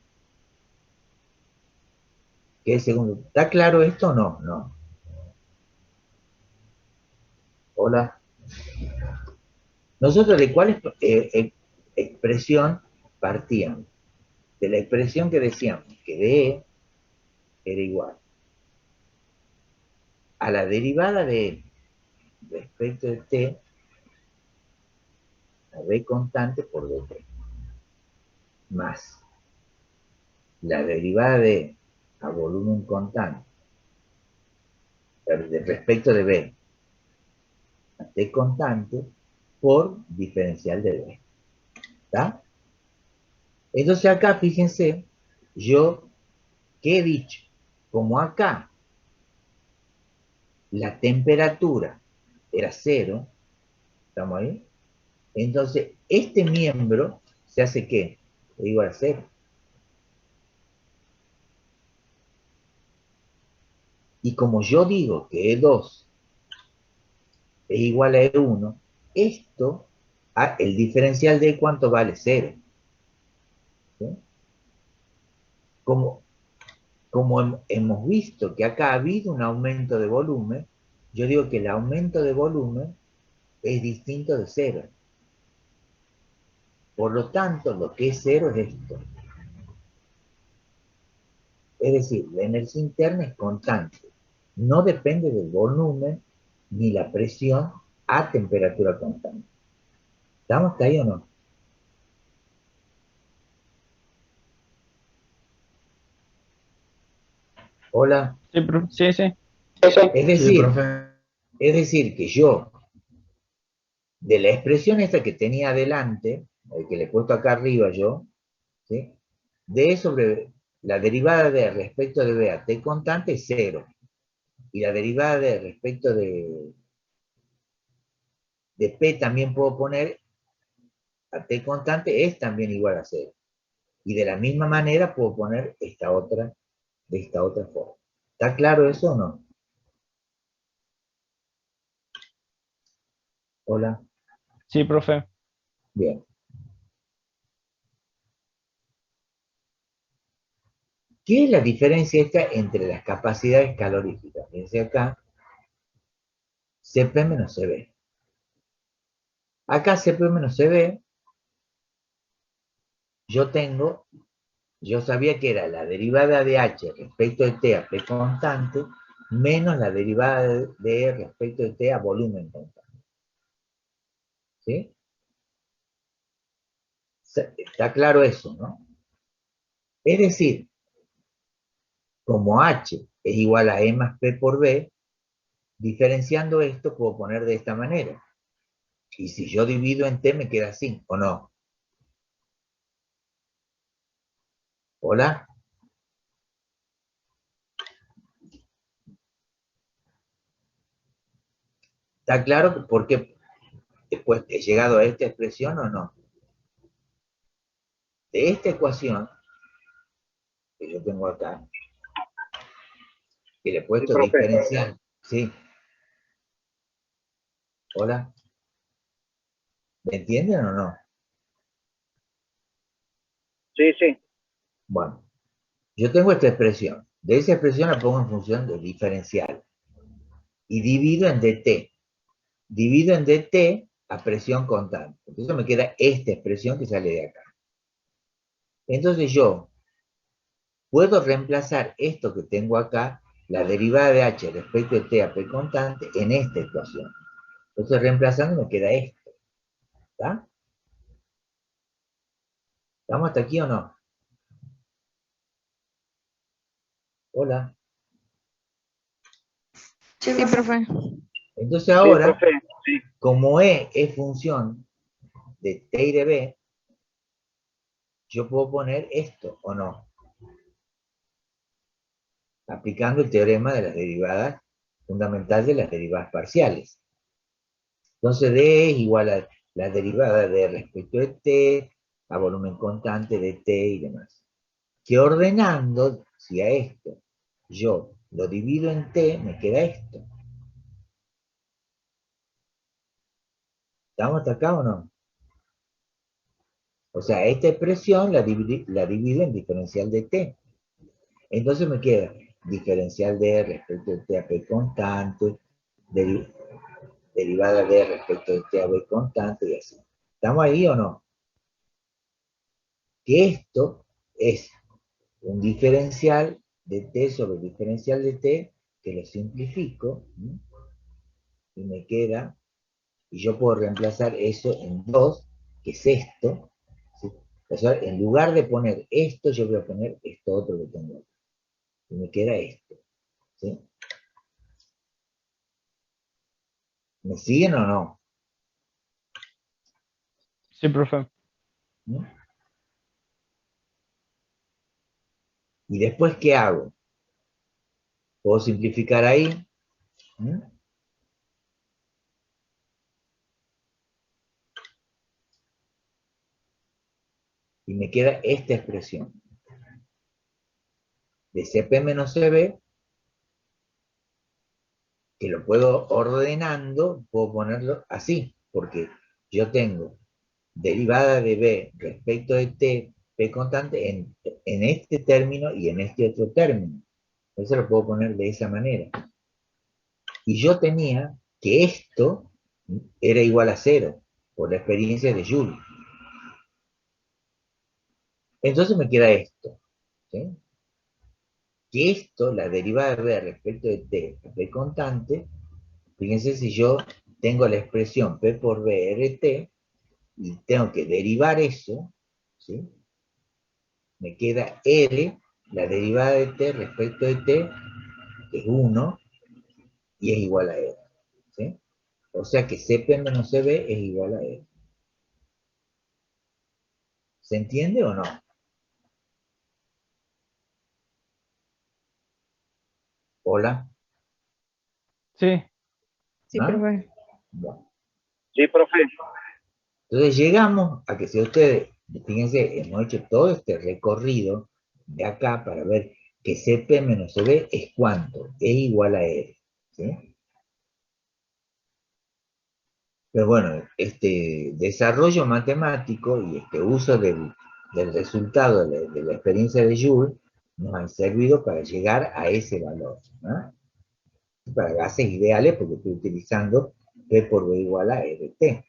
que es el segundo. ¿Está claro esto o no? No. Hola. Nosotros de cuál expresión partíamos? De la expresión que decíamos, que dE era igual a la derivada de respecto de t a b constante por dt, más la derivada de a volumen constante respecto de b a t constante por diferencial de b. ¿Está? Entonces acá, fíjense, yo, ¿qué he dicho? Como acá la temperatura era 0, ¿estamos ahí? Entonces, este miembro se hace ¿qué? Es igual a 0. Y como yo digo que E2 es igual a E1, esto, el diferencial de ¿cuánto vale? 0. ¿Sí? Como, como hemos visto que acá ha habido un aumento de volumen, yo digo que el aumento de volumen es distinto de 0. Por lo tanto, lo que es 0 es esto. Es decir, la energía interna es constante. No depende del volumen ni la presión a temperatura constante. ¿Estamos ahí o no? Hola. Sí, profe. Sí, sí. Es Sí, decir, profe. que yo, de la expresión esta que tenía adelante, el que le he puesto acá arriba yo, ¿sí?, de E sobre la derivada de respecto de B a t constante es 0. Y la derivada de respecto de P también puedo poner a t constante es también igual a 0. Y de la misma manera puedo poner esta otra, de esta otra forma. ¿Está claro eso o no? Hola. Sí, profe. Bien. ¿Qué es la diferencia esta entre las capacidades caloríficas? Fíjense acá, CP menos CB. Acá CP menos CB, yo sabía que era la derivada de H respecto de T a P constante, menos la derivada de E respecto de T a volumen constante. ¿Sí? Está claro eso, ¿no? Es decir, como H es igual a E más P por B, diferenciando esto puedo poner de esta manera. Y si yo divido en T me queda así, ¿o no? ¿Hola? ¿Está claro por qué después he llegado a esta expresión o no? De esta ecuación que yo tengo acá, que le he Sí, puesto profe. diferencial, ¿sí? ¿Hola? ¿Me entienden o no? Sí, sí. Bueno, yo tengo esta expresión. De esa expresión la pongo en función del diferencial. Y divido en dt. Divido en dt a presión constante. Entonces me queda esta expresión que sale de acá. Entonces yo puedo reemplazar esto que tengo acá, la derivada de h respecto de t a p constante, en esta ecuación. Entonces reemplazando me queda esto. ¿Está? ¿Estamos hasta aquí o no? Hola. Sí, profe. Entonces Sí, ahora, profe. Sí. como E es función de t y de b, yo puedo poner esto, ¿o no? Aplicando el teorema de las derivadas, fundamental de las derivadas parciales. Entonces D es igual a la derivada de respecto de t, a volumen constante de t y demás. Que ordenando, si a esto yo lo divido en t, me queda esto. ¿Estamos hasta acá o no? O sea, esta expresión la divido en diferencial de t. Entonces me queda diferencial de respecto de t a p constante, derivada de respecto de t a b constante y así. ¿Estamos ahí o no? Que esto es un diferencial de t sobre el diferencial de t, que lo simplifico, ¿sí? Y me queda, y yo puedo reemplazar eso en 2, que es esto, ¿sí? O sea, en lugar de poner esto, yo voy a poner esto otro que tengo acá. Y me queda esto. ¿Sí? ¿Me siguen o no? Sí, profe. ¿Mm? ¿Y después qué hago? ¿Puedo simplificar ahí? ¿Mm? Y me queda esta expresión. De CP menos CB, que lo puedo ordenando, puedo ponerlo así, porque yo tengo derivada de B respecto de T, P constante, en este término y en este otro término. Eso lo puedo poner de esa manera. Y yo tenía que esto era igual a 0, por la experiencia de Joule. Entonces me queda esto. ¿Sí? Que esto, la derivada de B respecto de T, P constante, fíjense si yo tengo la expresión P por B RT y tengo que derivar eso, ¿sí? Me queda R, la derivada de T respecto de T, que es 1, y es igual a R. ¿Sí? O sea que CP menos CB es igual a R. ¿Se entiende o no? Hola. Sí, Sí, ¿Ah? profe. Bueno. Sí, profe. Entonces llegamos a que si a ustedes Fíjense, hemos hecho todo este recorrido de acá para ver que CP menos CB es cuánto, es igual a R, ¿sí? Pero bueno, este desarrollo matemático y este uso del resultado de la experiencia de Joule nos han servido para llegar a ese valor, ¿no? Para gases ideales, porque estoy utilizando P por B igual a RT.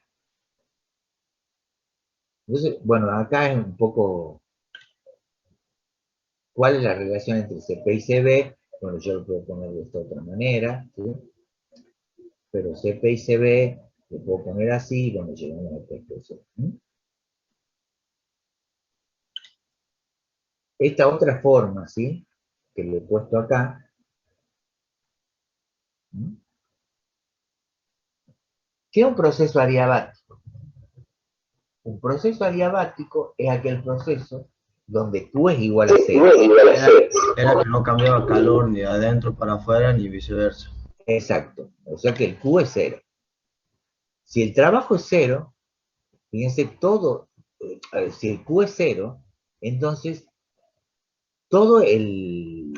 Entonces, bueno, acá es un poco cuál es la relación entre CP y CB. Bueno, yo lo puedo poner de esta otra manera, ¿sí? Pero CP y CB lo puedo poner así, y bueno, llegamos a esta expresión, ¿sí? Esta otra forma, ¿sí? Que le he puesto acá, ¿sí? ¿Qué es un proceso adiabático? Un proceso adiabático es aquel proceso donde Q es igual a cero. Era que no cambiaba calor ni de adentro para afuera ni viceversa. Exacto. O sea que el Q es cero. Si el trabajo es cero, fíjense, todo, si el Q es cero, entonces todo el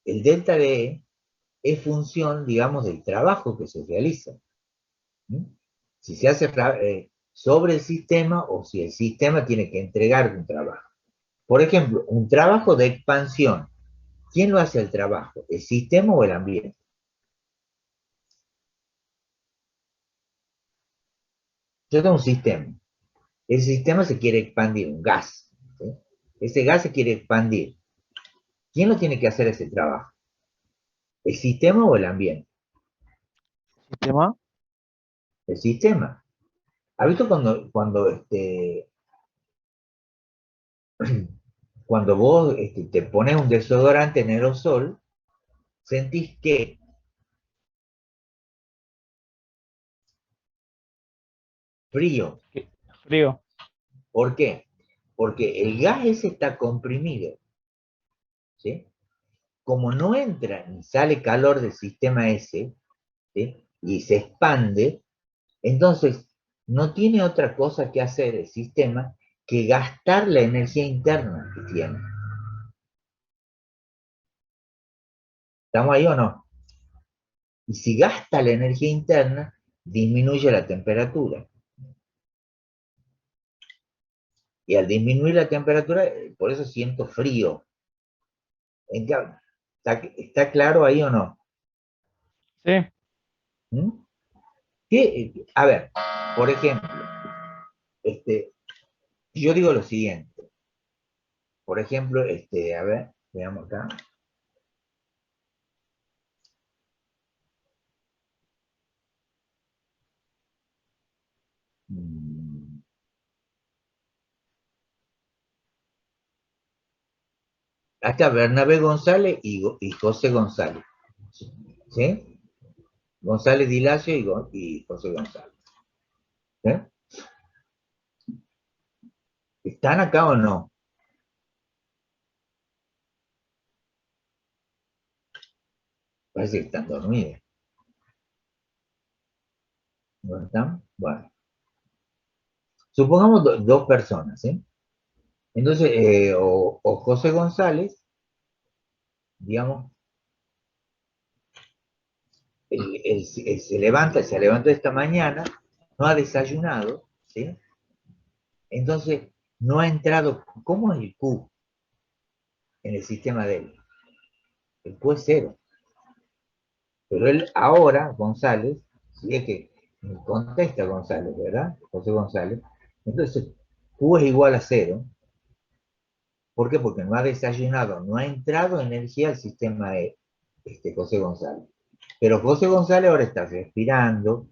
delta de E es función, digamos, del trabajo que se realiza. ¿Sí? Si se hace sobre el sistema o si el sistema tiene que entregar un trabajo. Por ejemplo, un trabajo de expansión. ¿Quién lo hace el trabajo? ¿El sistema o el ambiente? Yo tengo un sistema. El sistema se quiere expandir, un gas. ¿Sí? Ese gas se quiere expandir. ¿Quién lo tiene que hacer ese trabajo? ¿El sistema o el ambiente? ¿Sistema? El sistema. ¿Has visto cuando vos te pones un desodorante en aerosol, sentís que frío? Frío. ¿Por qué? Porque el gas ese está comprimido, ¿sí? Como no entra ni sale calor del sistema ese, ¿sí? Y se expande, entonces no tiene otra cosa que hacer el sistema que gastar la energía interna que tiene. ¿Estamos ahí o no? Y si gasta la energía interna, disminuye la temperatura. Y al disminuir la temperatura, por eso siento frío. ¿Está claro ahí o no? Sí. ¿Mm? A ver, por ejemplo, yo digo lo siguiente. Por ejemplo, a ver, veamos acá. Mm, Acá Bernabé González y José González. ¿Sí? González Dilacio y José González. ¿Sí? ¿Están acá o no? Parece que están dormidos. ¿No están? Bueno. Supongamos dos personas, ¿sí? Entonces, o José González, digamos, se levanta esta mañana, no ha desayunado, ¿sí? Entonces, no ha entrado. ¿Cómo es el Q en el sistema de él? El Q es cero. Pero él ahora, González, si es que contesta González, ¿verdad? José González. Entonces, Q es igual a cero. ¿Por qué? Porque no ha desayunado, no ha entrado energía al sistema de José González. Pero José González ahora está respirando,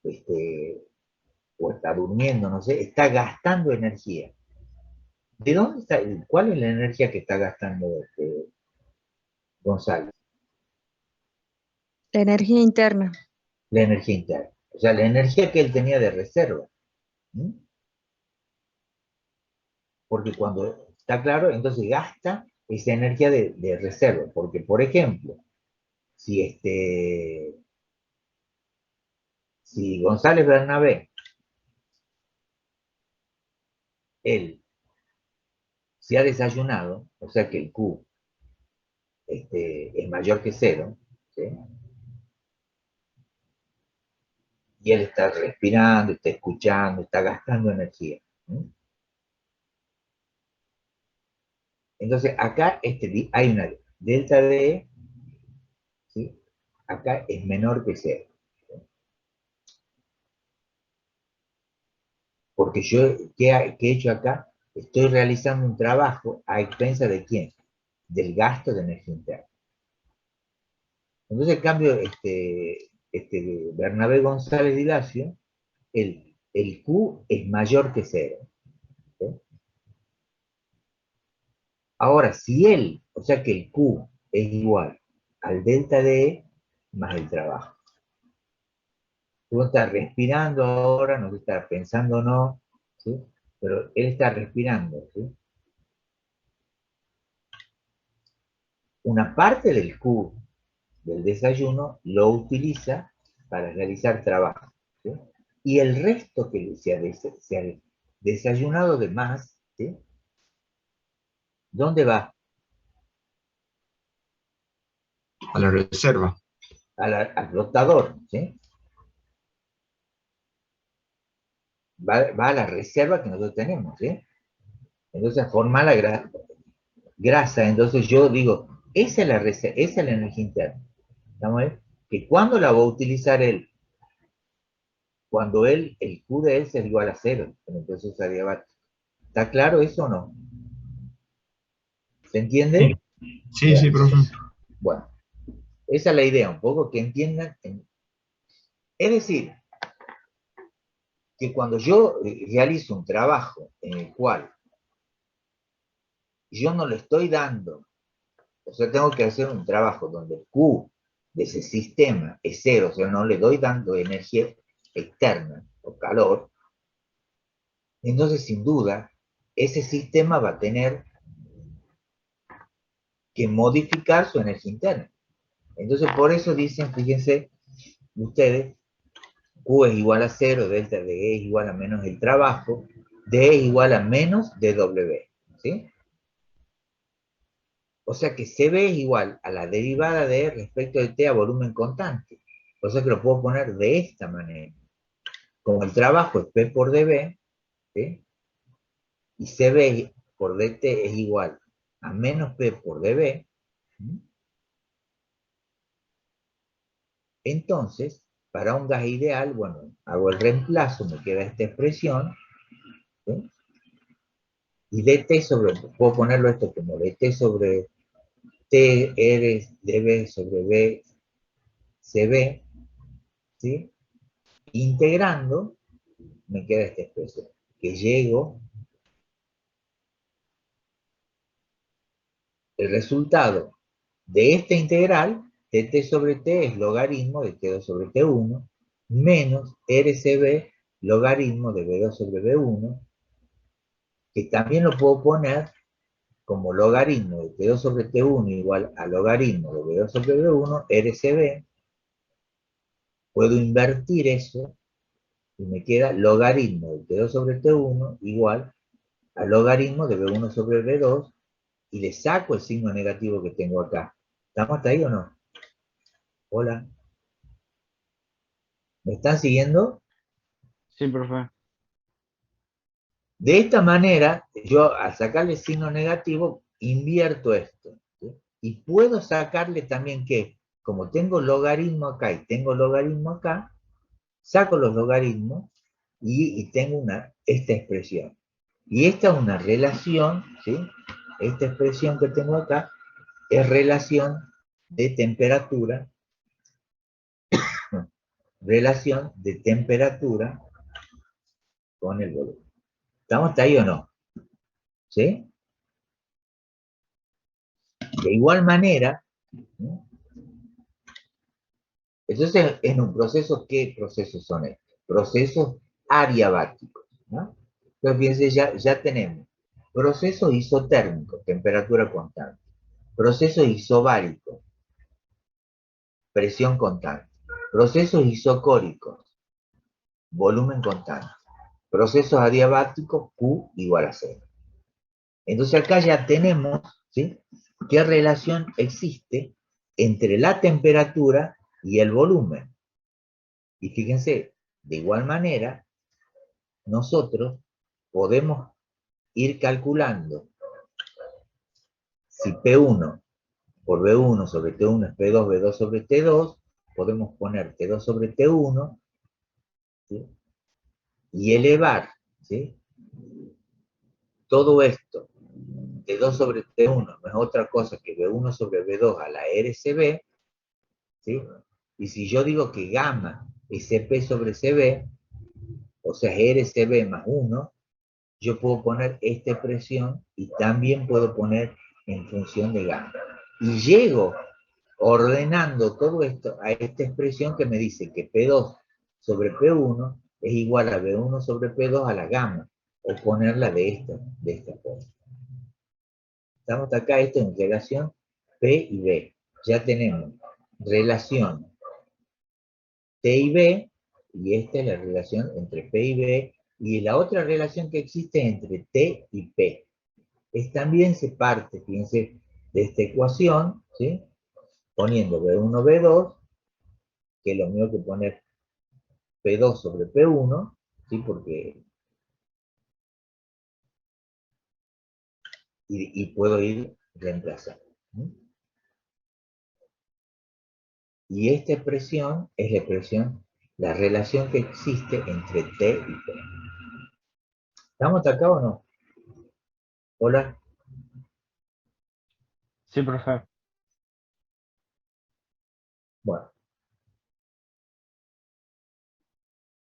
o está durmiendo, no sé, está gastando energía. ¿De dónde está? ¿Cuál es la energía que está gastando González? La energía interna. La energía interna. O sea, la energía que él tenía de reserva. ¿Mm? Porque cuando está claro, entonces gasta esa energía de reserva. Porque, por ejemplo, si si González Bernabé él se ha desayunado, o sea que el Q es mayor que 0, ¿sí? Y él está respirando, está escuchando, está gastando energía. ¿Sí? Entonces, acá hay una delta D, ¿sí? Acá es menor que 0. Porque yo, ¿qué he hecho acá? Estoy realizando un trabajo a expensa de ¿quién? Del gasto de energía interna. Entonces, en cambio, Bernabé González Dilacio, el Q es mayor que 0. ¿Sí? Ahora, si o sea que el Q es igual al delta D más el trabajo. Tú estás respirando ahora, no estás pensando no, ¿sí? Pero él está respirando, ¿sí? Una parte del Q del desayuno lo utiliza para realizar trabajo, ¿sí? Y el resto que se ha desayunado de más, ¿sí? ¿Dónde va? A la reserva. Al flotador, ¿sí? Va a la reserva que nosotros tenemos, ¿sí? Entonces forma la grasa. Entonces yo digo, esa es la reserva, esa es la energía interna. ¿Estamos ahí? Que cuando la va a utilizar él, cuando el Q de él es igual a 0, entonces adiabático. ¿Está claro eso o no? ¿Se entiende? Sí, sí, profe. Bueno, esa es la idea, un poco que entiendan. Es decir, que cuando yo realizo un trabajo en el cual yo no le estoy dando, o sea, tengo que hacer un trabajo donde el Q de ese sistema es 0, o sea, no le doy dando energía externa o calor, entonces sin duda ese sistema va a tener que modificar su energía interna. Entonces por eso dicen, fíjense ustedes, Q es igual a 0, delta de E es igual a menos el trabajo, D es igual a menos dW, ¿sí? O sea que CB es igual a la derivada de E respecto de T a volumen constante. O sea que lo puedo poner de esta manera. Como el trabajo es P por dB, ¿sí? Y CB por dt es igual a menos P por dB, ¿sí? Entonces, para un gas ideal, bueno, hago el reemplazo, me queda esta expresión, ¿sí? Y dt sobre, puedo ponerlo esto como dt sobre T, R, dB sobre B, CB, ¿sí? Integrando, me queda esta expresión, que llego, el resultado de esta integral, dt sobre t es logaritmo de t2 sobre t1, menos RCB logaritmo de b2 sobre b1, que también lo puedo poner como logaritmo de t2 sobre t1 igual a logaritmo de b2 sobre b1, RCB, puedo invertir eso y me queda logaritmo de t2 sobre t1 igual a logaritmo de b1 sobre b2 y le saco el signo negativo que tengo acá. ¿Estamos hasta ahí o no? Hola. ¿Me están siguiendo? Sí, profe. De esta manera, yo al sacarle el signo negativo, invierto esto. ¿Sí? Y puedo sacarle también que, como tengo logaritmo acá y tengo logaritmo acá, saco los logaritmos y tengo esta expresión. Y esta es una relación, ¿sí? Esta expresión que tengo acá es relación de temperatura, relación de temperatura con el volumen. ¿Estamos hasta ahí o no? ¿Sí? De igual manera, ¿no? Entonces, en un proceso, ¿qué procesos son estos? Procesos adiabáticos, ¿no? Entonces, fíjense, ya tenemos procesos isotérmicos, temperatura constante, procesos isobáricos, presión constante, procesos isocóricos, volumen constante, procesos adiabáticos, Q igual a 0. Entonces acá ya tenemos, ¿sí?, qué relación existe entre la temperatura y el volumen. Y fíjense, de igual manera, nosotros podemos ir calculando si P1 por B1 sobre T1 es P2, B2 sobre T2, podemos poner T2 sobre T1, ¿sí?, y elevar, ¿sí?, todo esto, T2 sobre T1 no es otra cosa que B1 sobre B2 a la RCB, ¿sí? Y si yo digo que gamma es CP sobre CB, o sea, es RCB más 1, yo puedo poner esta expresión y también puedo poner en función de gamma. Y llego ordenando todo esto a esta expresión que me dice que P2 sobre P1 es igual a B1 sobre P2 a la gamma, o ponerla de esta forma. Estamos acá, esto en relación P y B. Ya tenemos relación T y B, y esta es la relación entre P y B, y la otra relación que existe entre T y P. También se parte, fíjense, de esta ecuación, ¿sí?, poniendo B1, B2, que es lo mismo que poner P2 sobre P1, ¿sí?, porque y puedo ir reemplazando, ¿sí? Y esta expresión es la expresión, la relación que existe entre T y P. ¿Estamos hasta acá o no? Hola. Sí, profe. Bueno.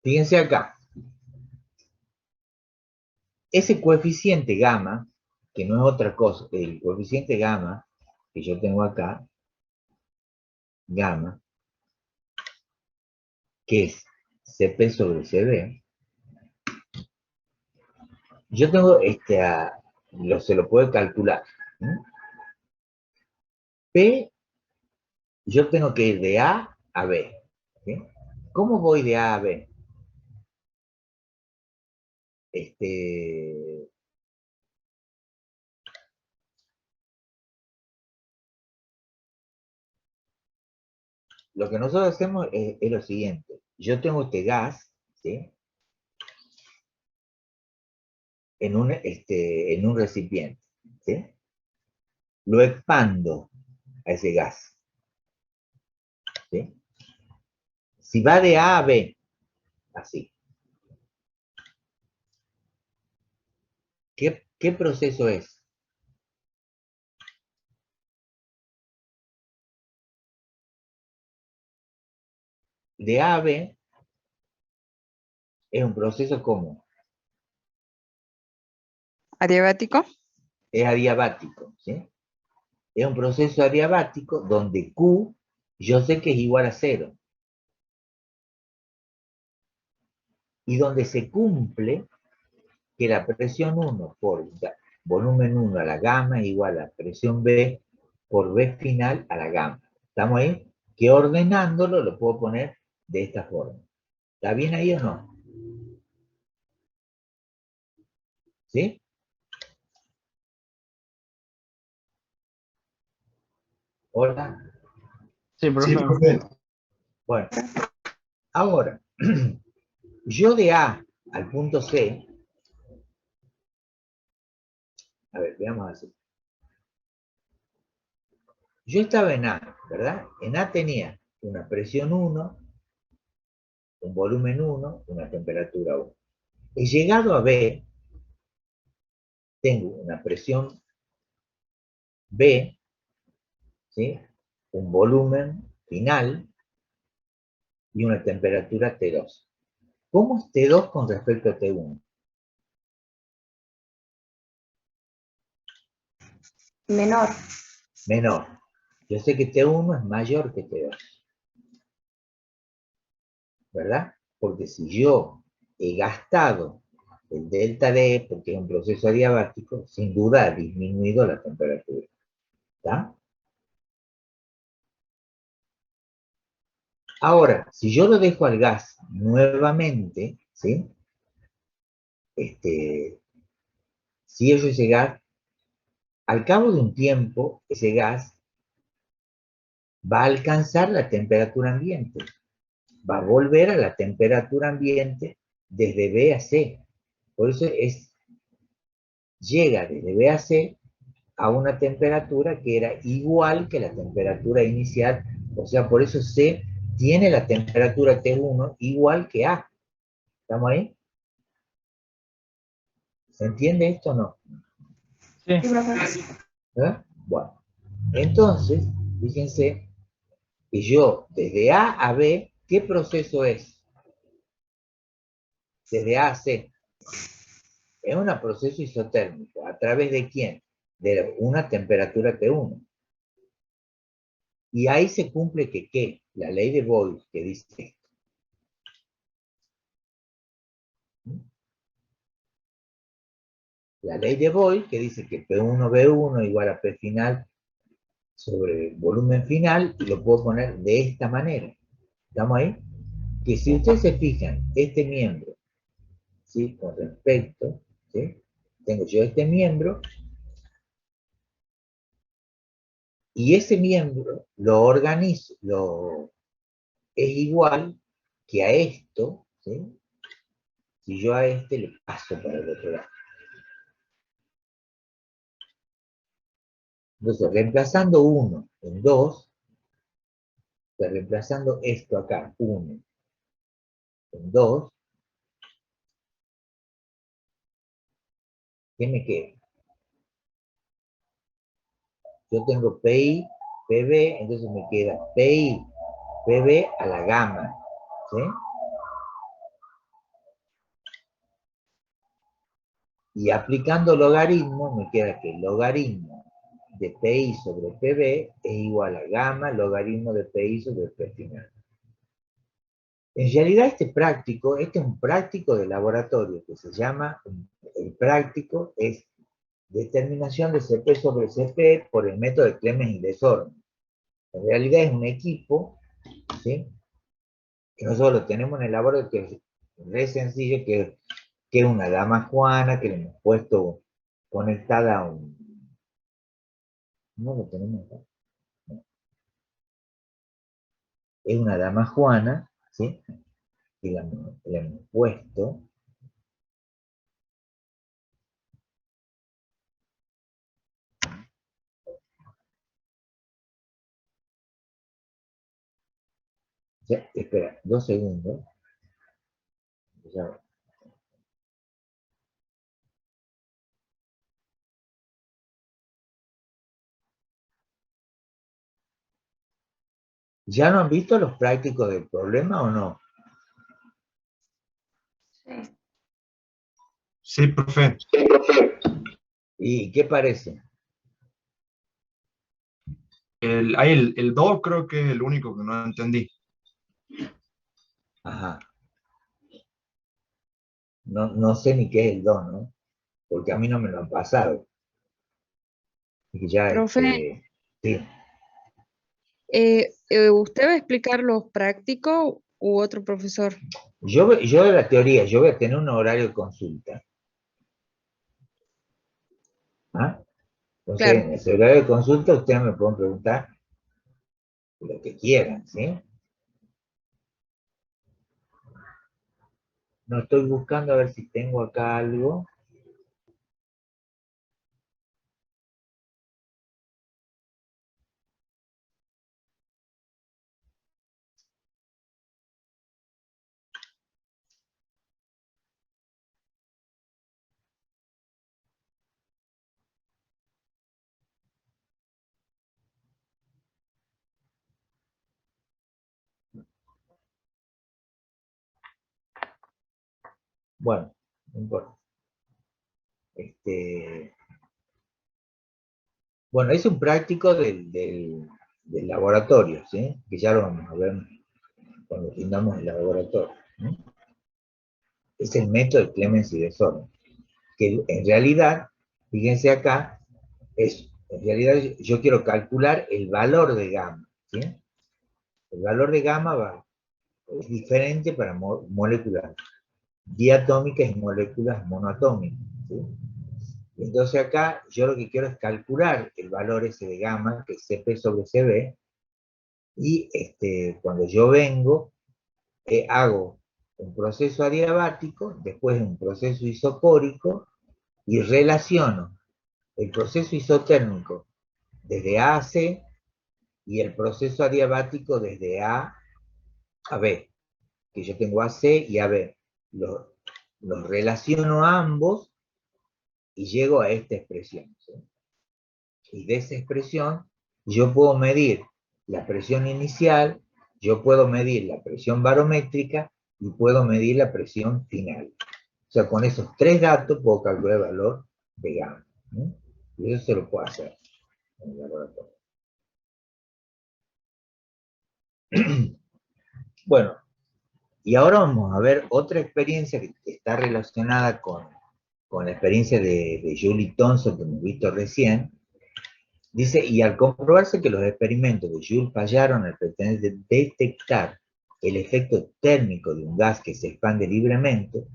Fíjense acá. Ese coeficiente gamma, que no es otra cosa, el coeficiente gamma que yo tengo acá, gamma, que es CP sobre CB, yo tengo se lo puedo calcular, ¿no? P, yo tengo que ir de A a B, ¿sí? ¿Cómo voy de A a B? Lo que nosotros hacemos es lo siguiente. Yo tengo este gas, ¿sí?, en un recipiente, ¿sí? Lo expando a ese gas, ¿sí? Si va de A a B, así, ¿qué proceso es? De A a B es un proceso como ¿Adiabático? es adiabático, ¿sí? Es un proceso adiabático donde Q yo sé que es igual a 0. Y donde se cumple que la presión 1 por volumen 1 a la gamma es igual a presión B por B final a la gamma. ¿Estamos ahí? Que ordenándolo lo puedo poner de esta forma. ¿Está bien ahí o no? ¿Sí? Hola. Sí, Sí, profe. profe. Bueno, ahora, yo de A al punto C, a ver, veamos así. Yo estaba en A, ¿verdad? En A tenía una presión 1, un volumen 1, una temperatura 1. He llegado a B, tengo una presión B, ¿sí?, un volumen final y una temperatura T2. ¿Cómo es T2 con respecto a T1? Menor. Menor. Yo sé que T1 es mayor que T2, ¿verdad? Porque si yo he gastado el delta D, porque es un proceso adiabático, sin duda ha disminuido la temperatura. ¿Está? Ahora, si yo lo dejo al gas nuevamente, ¿sí?, si ese gas, al cabo de un tiempo, ese gas va a alcanzar la temperatura ambiente, va a volver a la temperatura ambiente desde B a C. Por eso llega desde B a C a una temperatura que era igual que la temperatura inicial, o sea, por eso C tiene la temperatura T1 igual que A. ¿Estamos ahí? ¿Se entiende esto o no? Sí, ¿Eh? Bueno, entonces, fíjense que yo, desde A a B, ¿qué proceso es? Desde A a C. Es un proceso isotérmico. ¿A través de quién? De una temperatura T1. Y ahí se cumple que, ¿qué? La ley de Boyle, que dice esto. La ley de Boyle, que dice que P1B1 igual a P final sobre el volumen final, y lo puedo poner de esta manera. ¿Estamos ahí? Que si ustedes se fijan, este miembro, ¿sí? Con respecto, ¿sí? Tengo yo este miembro, y ese miembro lo organizo, es igual que a esto, ¿sí? Si yo a este le paso para el otro lado. Entonces, reemplazando 1 en 2, reemplazando esto acá, 1 en 2, ¿qué me queda? Yo tengo PI, PB, entonces me queda PI, PB a la gamma, ¿sí? Y aplicando logaritmo, me queda que el logaritmo de PI sobre PB es igual a gamma logaritmo de PI sobre P final. En realidad este es un práctico de laboratorio que se llama, el práctico es determinación de CP sobre CP por el método de Clemens y de Sorno. En realidad es un equipo, ¿sí? Que nosotros lo tenemos en el laboratorio, que es re sencillo, que es una dama Juana, que le hemos puesto conectada a un... No lo tenemos acá. No. Es una dama Juana, ¿sí? Que le hemos puesto... Ya, espera, 2 segundos. Ya. ¿Ya no han visto los prácticos del problema o no? Sí, profe. ¿Y qué parece? El do creo que es el único que no entendí. Ajá. No sé ni qué es el do, ¿no? Porque a mí no me lo han pasado. Y ya, Profe, sí. ¿usted va a explicar los prácticos u otro profesor? Yo de la teoría, yo voy a tener un horario de consulta. ¿Ah? Entonces, Claro. en ese horario de consulta ustedes me pueden preguntar lo que quieran, ¿sí? No estoy buscando a ver si tengo acá algo. Bueno, no importa. Bueno, es un práctico del laboratorio, ¿sí? Que ya lo vamos a ver cuando tengamos el laboratorio, ¿no? Es el método de Clemens y de Sorno, que en realidad, fíjense acá, en realidad yo quiero calcular el valor de gamma, ¿sí? El valor de gamma es diferente para molecular. diatómicas y moléculas monoatómicas, ¿sí? Y entonces acá yo lo que quiero es calcular el valor ese de gamma, que es Cp sobre Cv, y cuando yo vengo, hago un proceso adiabático, después un proceso isocórico, y relaciono el proceso isotérmico desde A a C, y el proceso adiabático desde A a B, que yo tengo AC y AB. Los relaciono a ambos y llego a esta expresión, ¿sí? Y de esa expresión yo puedo medir la presión inicial, yo puedo medir la presión barométrica y puedo medir la presión final. O sea, con esos tres datos puedo calcular el valor de gamma, ¿sí? Y eso se lo puedo hacer en el laboratorio. Bueno, y ahora vamos a ver otra experiencia que está relacionada con la experiencia de Julie Thomson que hemos visto recién. Dice, y al comprobarse que los experimentos de Joule fallaron al pretender detectar el efecto térmico de un gas que se expande libremente,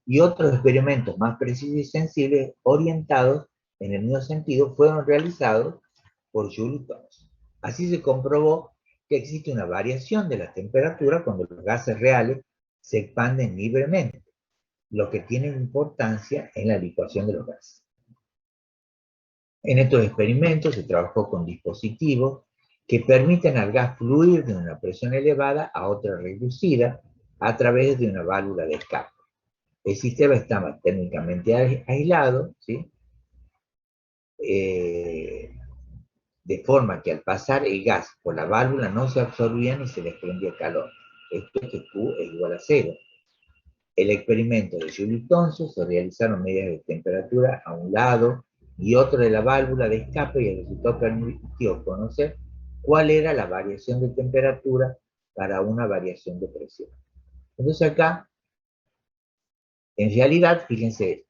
y otros experimentos más precisos y sensibles orientados en el mismo sentido fueron realizados por Julie Thomson. Así se comprobó que existe una variación de la temperatura cuando los gases reales se expanden libremente, lo que tiene importancia en la licuación de los gases. En estos experimentos se trabajó con dispositivos que permiten al gas fluir de una presión elevada a otra reducida a través de una válvula de escape. El sistema estaba térmicamente aislado, ¿sí? De forma que al pasar el gas por la válvula no se absorbía ni se desprendía calor. Esto es que Q es igual a 0. El experimento de Julie Thomson se realizaron medidas de temperatura a un lado y otro de la válvula de escape, y el resultado permitió conocer cuál era la variación de temperatura para una variación de presión. Entonces acá, en realidad, fíjense,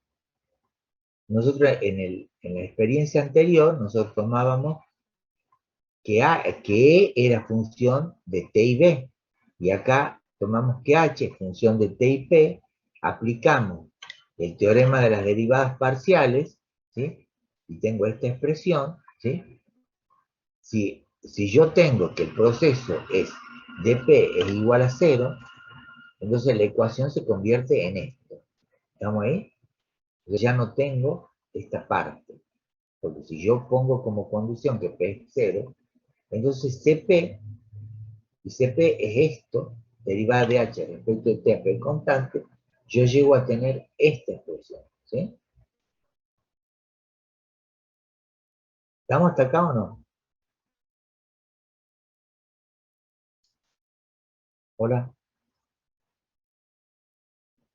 nosotros en la experiencia anterior, nosotros tomábamos que E era función de T y B, y acá tomamos que H es función de T y P, aplicamos el teorema de las derivadas parciales, ¿sí? Y tengo esta expresión, ¿sí? Si yo tengo que el proceso es dP es igual a 0, entonces la ecuación se convierte en esto. ¿Estamos ahí? Entonces ya no tengo esta parte. Porque si yo pongo como condición que P es 0, entonces Cp, y Cp es esto, derivada de H respecto de T a P constante, yo llego a tener esta expresión, ¿sí? ¿Estamos hasta acá o no? Hola.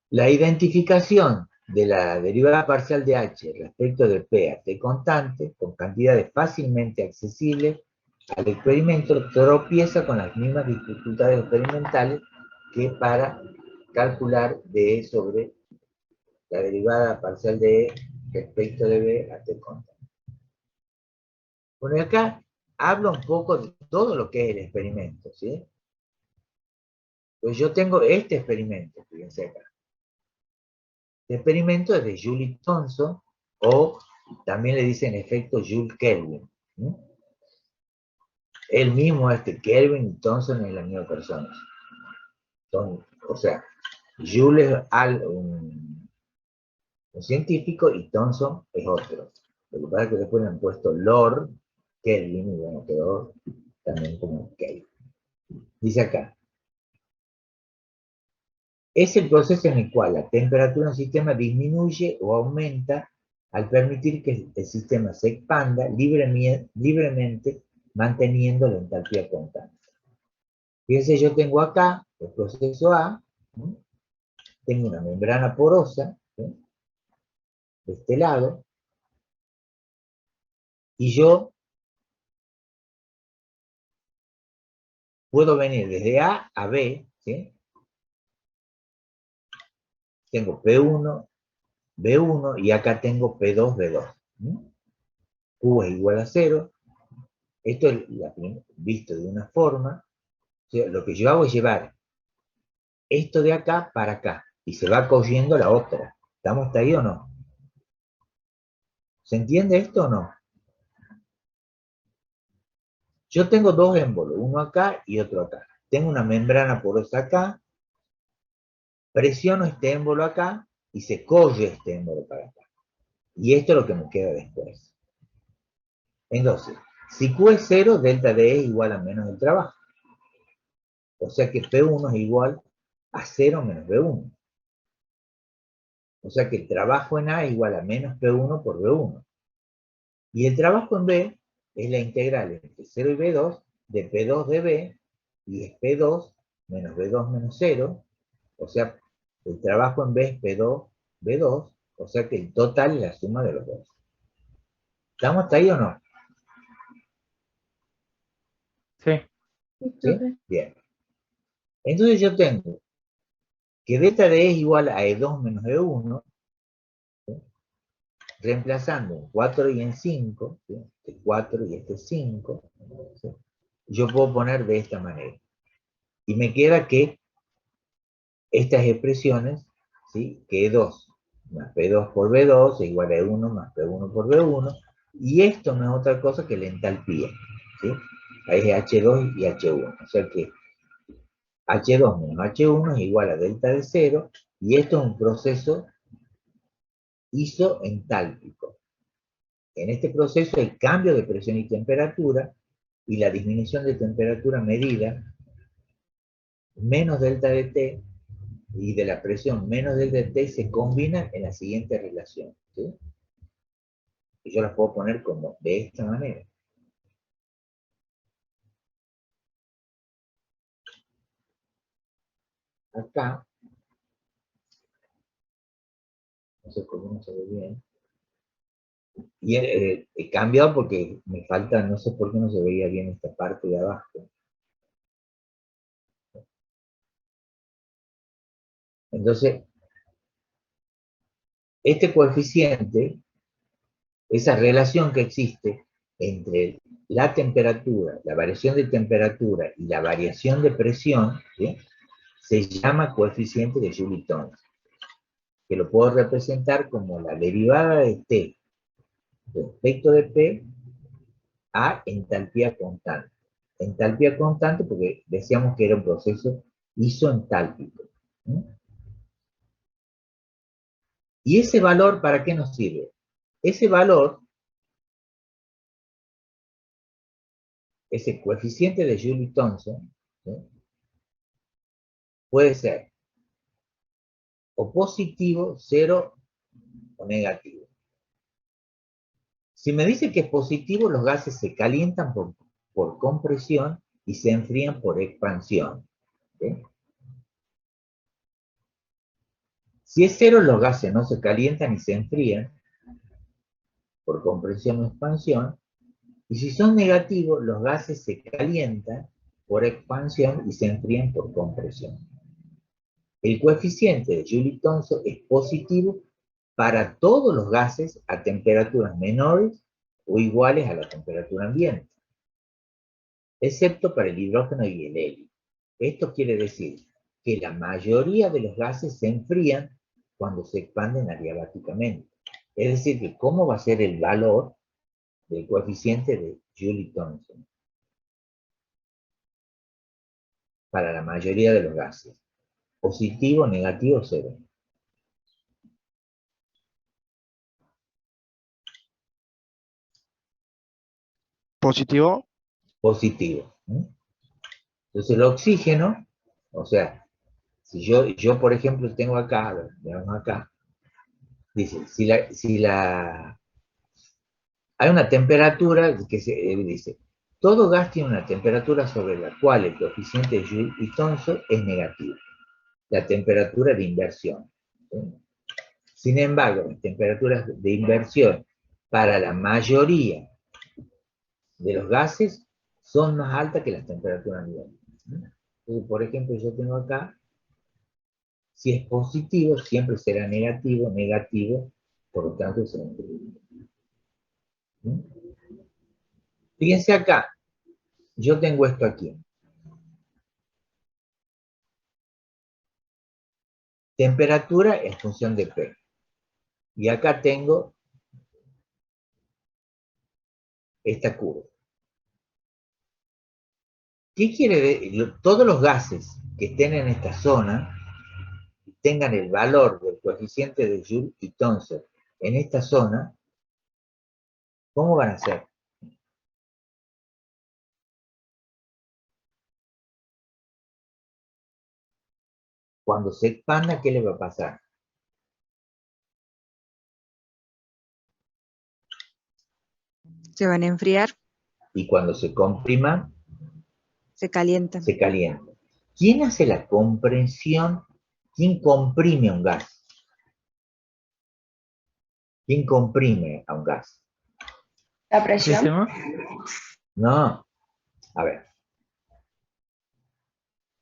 La identificación de la derivada parcial de H respecto de P a T constante, con cantidades fácilmente accesibles al experimento, tropieza con las mismas dificultades experimentales que para calcular de E sobre la derivada parcial de E respecto de B a T constante. Bueno, acá hablo un poco de todo lo que es el experimento, ¿sí? Pues yo tengo este experimento, fíjense acá. Este experimento es de Julie Thomson, o también le dicen efecto Joule-Kelvin. El mismo, Kelvin y Thomson es la misma persona. O sea, Joule es un científico y Thomson es otro. Lo que pasa es que después le han puesto Lord Kelvin, y bueno, quedó también como Kelvin. Dice acá, es el proceso en el cual la temperatura de un sistema disminuye o aumenta al permitir que el sistema se expanda libremente manteniendo la entalpía constante. Fíjense, yo tengo acá el proceso A, ¿sí? Tengo una membrana porosa, ¿sí? De este lado, y yo puedo venir desde A a B, ¿sí? Tengo P1, B1, y acá tengo P2, B2. Q es igual a 0. Esto es visto de una forma. O sea, lo que yo hago es llevar esto de acá para acá. y se va cogiendo la otra. ¿Estamos hasta ahí o no? ¿Se entiende esto o no? Yo tengo dos émbolos, uno acá y otro acá. Tengo una membrana porosa acá, presiono este émbolo acá y se coge este émbolo para acá. Y esto es lo que me queda después. Entonces, si Q es 0, delta D es igual a menos el trabajo. O sea que P1 es igual a 0 menos B1. O sea que el trabajo en A es igual a menos P1 por B1. Y el trabajo en B es la integral entre 0 y B2 de P2 de B, y es P2 menos B2 menos 0. O sea, el trabajo en B es P2, B2. O sea que el total es la suma de los dos. ¿Estamos hasta ahí o no? Sí. ¿Sí? Bien. Entonces yo tengo que delta D es igual a E2 menos E1, ¿sí? Reemplazando en 4 y en 5, ¿sí? Este 4 y este 5, ¿sí? Yo puedo poner de esta manera. Y me queda que estas expresiones, ¿sí? Que E2 más P2 por B2 es igual a E1 más P1 por B1, y esto no es otra cosa que la entalpía, ¿sí? Ahí es H2 y H1, o sea que H2 menos H1 es igual a delta de 0, y esto es un proceso isoentálpico. En este proceso el cambio de presión y temperatura y la disminución de temperatura medida menos delta de T y de la presión menos delta de T se combinan en la siguiente relación, ¿sí? Y yo las puedo poner como de esta manera. Acá, no sé cómo no se ve bien, y he cambiado porque me falta, no sé por qué no se veía bien esta parte de abajo. Entonces, este coeficiente, esa relación que existe entre la temperatura, la variación de temperatura y la variación de presión, ¿sí? Se llama coeficiente de Joule-Thomson, que lo puedo representar como la derivada de T respecto de P a entalpía constante. Entalpía constante porque decíamos que era un proceso isoentálpico, ¿sí? ¿Y ese valor para qué nos sirve? Ese valor, ese coeficiente de Joule-Thomson, ¿sí? Puede ser o positivo, 0 o negativo. Si me dice que es positivo, los gases se calientan por compresión y se enfrían por expansión, ¿sí? Si es 0, los gases no se calientan y se enfrían por compresión o expansión. Y si son negativos, los gases se calientan por expansión y se enfrían por compresión. El coeficiente de Joule-Thomson es positivo para todos los gases a temperaturas menores o iguales a la temperatura ambiente, excepto para el hidrógeno y el helio. Esto quiere decir que la mayoría de los gases se enfrían cuando se expanden adiabáticamente. Es decir, que ¿cómo va a ser el valor del coeficiente de Joule-Thomson para la mayoría de los gases? Positivo, negativo, 0. Positivo. Positivo. Entonces el oxígeno, o sea, si yo por ejemplo tengo acá, veamos acá, dice, hay una temperatura que dice, todo gas tiene una temperatura sobre la cual el coeficiente de Joule-Thomson es negativo, la temperatura de inversión, ¿sí? Sin embargo, las temperaturas de inversión para la mayoría de los gases son más altas que las temperaturas ambientales. Entonces, por ejemplo, yo tengo acá, si es positivo, siempre será negativo, negativo, por lo tanto será negativo. Fíjense acá, yo tengo esto aquí. temperatura en función de P. Y acá tengo esta curva. ¿Qué quiere decir? Todos los gases que estén en esta zona, tengan el valor del coeficiente de Joule y Thomson en esta zona, ¿cómo van a ser? Cuando se expanda, ¿qué le va a pasar? Se van a enfriar, Y cuando se comprima, se calientan. se calienta. ¿Quién hace la compresión? ¿Quién comprime un gas? ¿Quién comprime a un gas? La presión. ¿Sistema? No. A ver.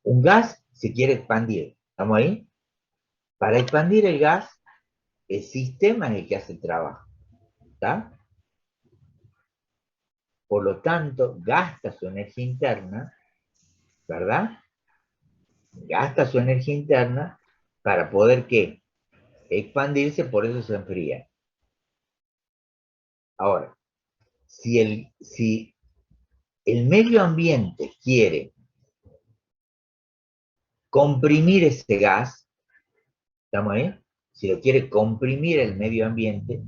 Un gas se quiere expandir. ¿Estamos ahí? Para expandir el gas, el sistema es el que hace el trabajo. ¿Está? Por lo tanto, gasta su energía interna, ¿verdad? Gasta su energía interna para poder, ¿qué? Expandirse, por eso se enfría. Ahora, si el medio ambiente quiere comprimir ese gas, ¿estamos ahí? Si lo quiere comprimir el medio ambiente,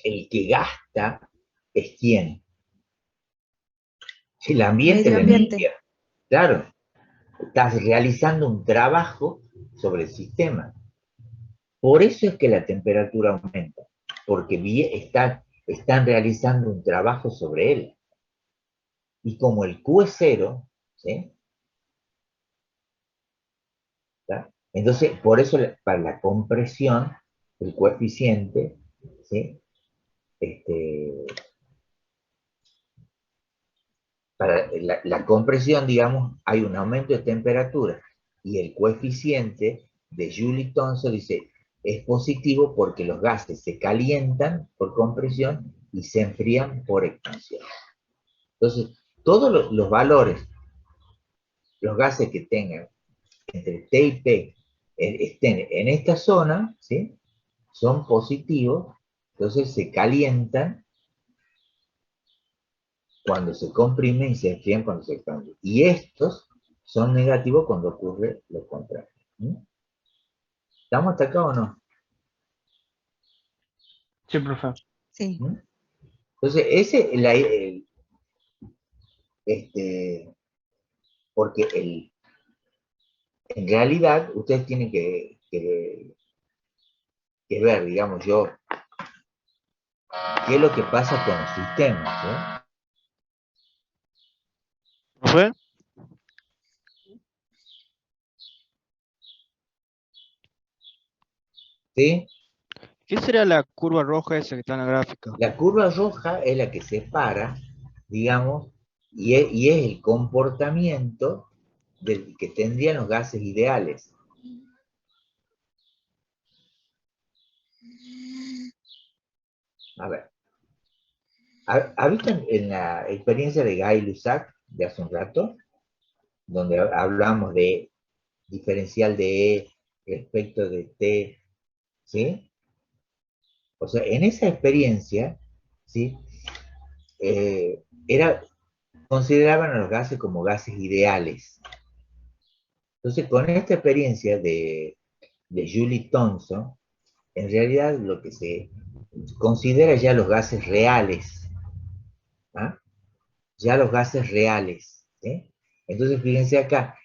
el que gasta es ¿quién? El ambiente, Medio la ambiente. energía. Claro, estás realizando un trabajo sobre el sistema. Por eso es que la temperatura aumenta, porque están realizando un trabajo sobre él. Y como el Q es cero, ¿sí? ¿Está? Entonces, por eso para la compresión, el coeficiente, ¿sí? Para la compresión, digamos, hay un aumento de temperatura y el coeficiente de Joule-Thomson dice, es positivo porque los gases se calientan por compresión y se enfrían por expansión. Entonces, todos los valores, los gases que tengan entre T y P estén en esta zona, ¿sí? Son positivos, entonces se calientan cuando se comprimen y se enfrían cuando se expanden. Y estos son negativos cuando ocurre lo contrario. ¿Estamos hasta acá o no? Sí, profe. Sí. Entonces, ese es porque en realidad ustedes tienen que ver, digamos yo, qué es lo que pasa con los sistemas, ¿Profe? ¿sí? ¿Qué sería la curva roja esa que está en la gráfica? La curva roja es la que separa, digamos, y es el comportamiento que tendrían los gases ideales. A ver, ¿ha visto en la experiencia de Gay-Lussac de hace un rato? Donde hablamos de diferencial de E respecto de T, ¿sí? O sea, en esa experiencia, ¿sí? Consideraban a los gases como gases ideales. Entonces, con esta experiencia de Julie Thomson, en realidad lo que se considera ya los gases reales, ¿ah? Ya los gases reales, ¿sí? Entonces, fíjense acá,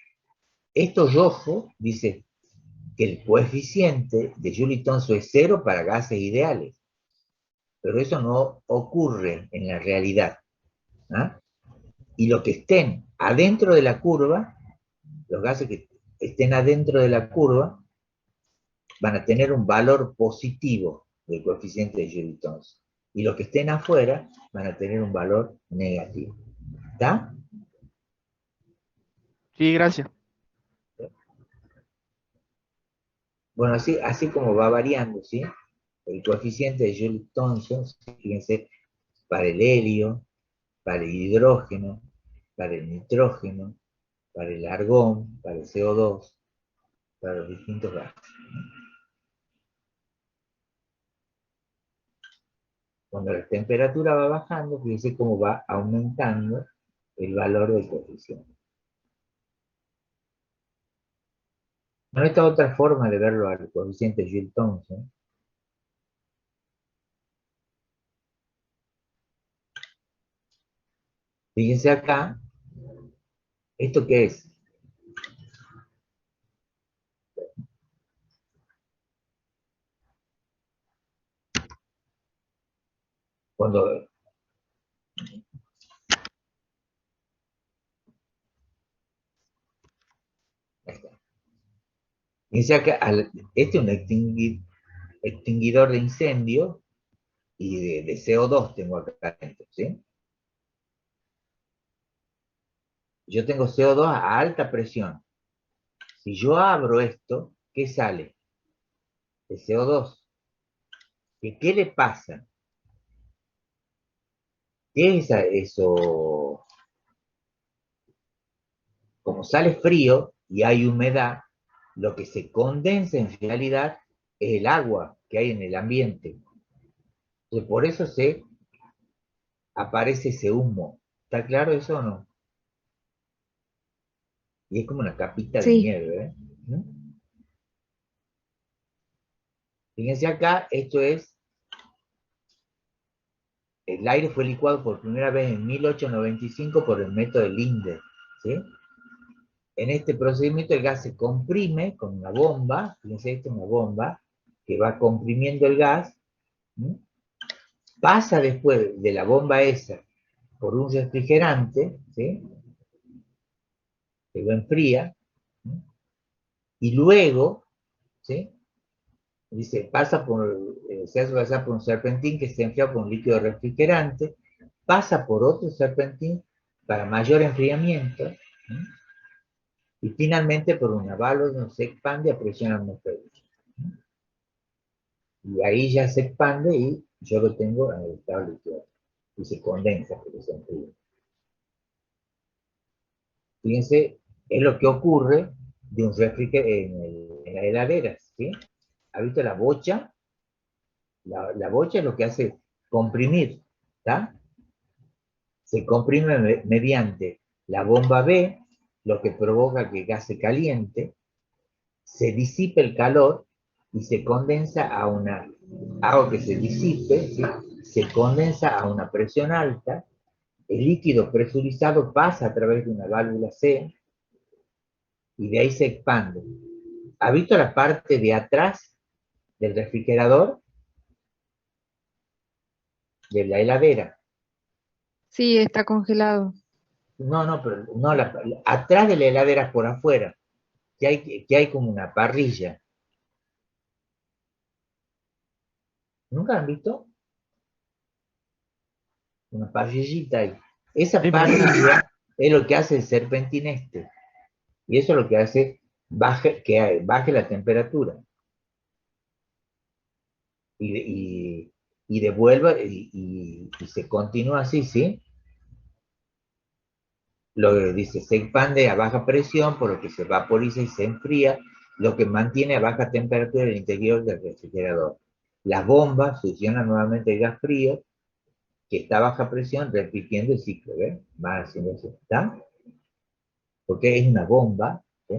esto rojo dice que el coeficiente de Julie Thomson es 0 para gases ideales, pero eso no ocurre en la realidad, ¿ah? Y lo que estén adentro de la curva, los gases que estén adentro de la curva, van a tener un valor positivo del coeficiente de Joule-Thomson. Y los que estén afuera van a tener un valor negativo. ¿Está? Sí, gracias. Bueno, así como va variando, ¿sí? El coeficiente de Joule-Thomson, fíjense, para el helio, para el hidrógeno, para el nitrógeno, para el argón, para el CO2, para los distintos gases. Cuando la temperatura va bajando, fíjense cómo va aumentando el valor del coeficiente. Bueno, esta otra forma de verlo al coeficiente Joule-Thomson. Fíjense acá, ¿esto qué es? Cuando fíjense acá, este es un extinguidor de incendio y de CO2 tengo acá adentro, ¿sí? Yo tengo CO2 a alta presión. Si yo abro esto, ¿qué sale? El CO2. ¿Qué le pasa? ¿Qué es eso? Como sale frío y hay humedad, lo que se condensa en realidad es el agua que hay en el ambiente. Entonces, por eso aparece ese humo. ¿Está claro eso o no? Y es como una capita de Sí, nieve, ¿eh? ¿No? Fíjense acá, esto es, el aire fue licuado por primera vez en 1895 por el método de Linde, ¿sí? En este procedimiento el gas se comprime con una bomba, fíjense esto es una bomba, que va comprimiendo el gas, ¿sí? Pasa después de la bomba esa por un refrigerante, ¿sí? Que lo enfría, ¿sí? Y luego, ¿sí? Dice, se hace pasar por un serpentín que se enfría por un líquido refrigerante, pasa por otro serpentín para mayor enfriamiento, ¿sí? Y finalmente por una válvula donde se expande a presión atmosférica. Y ahí ya se expande y yo lo tengo en el estado líquido. Y se condensa porque se enfría. Fíjense, es lo que ocurre de un refrigerador en las heladeras, ¿sí? ¿Ha visto la bocha? La bocha es lo que hace comprimir, ¿está? Se comprime mediante la bomba B, lo que provoca que el gas se caliente, se disipe el calor y se condensa a una, hago que se disipe, ¿sí? Se condensa a una presión alta, el líquido presurizado pasa a través de una válvula C y de ahí se expande. ¿Ha visto la parte de atrás del refrigerador? De la heladera. sí, está congelado. No, pero no, atrás de la heladera por afuera, que hay como una parrilla. ¿Nunca han visto? Una parrillita ahí. Esa Sí, profe. parrilla es lo que hace el serpentín este. Y eso es lo que hace que baje la temperatura. Y devuelva y se continúa así, ¿sí? Lo que dice, se expande a baja presión, por lo que se vaporiza y se enfría, lo que mantiene a baja temperatura el interior del refrigerador. Las bombas succionan nuevamente el gas frío, que está a baja presión, repitiendo el ciclo, ¿ves? Va haciendo eso, ¿está? Porque es una bomba, ¿sí?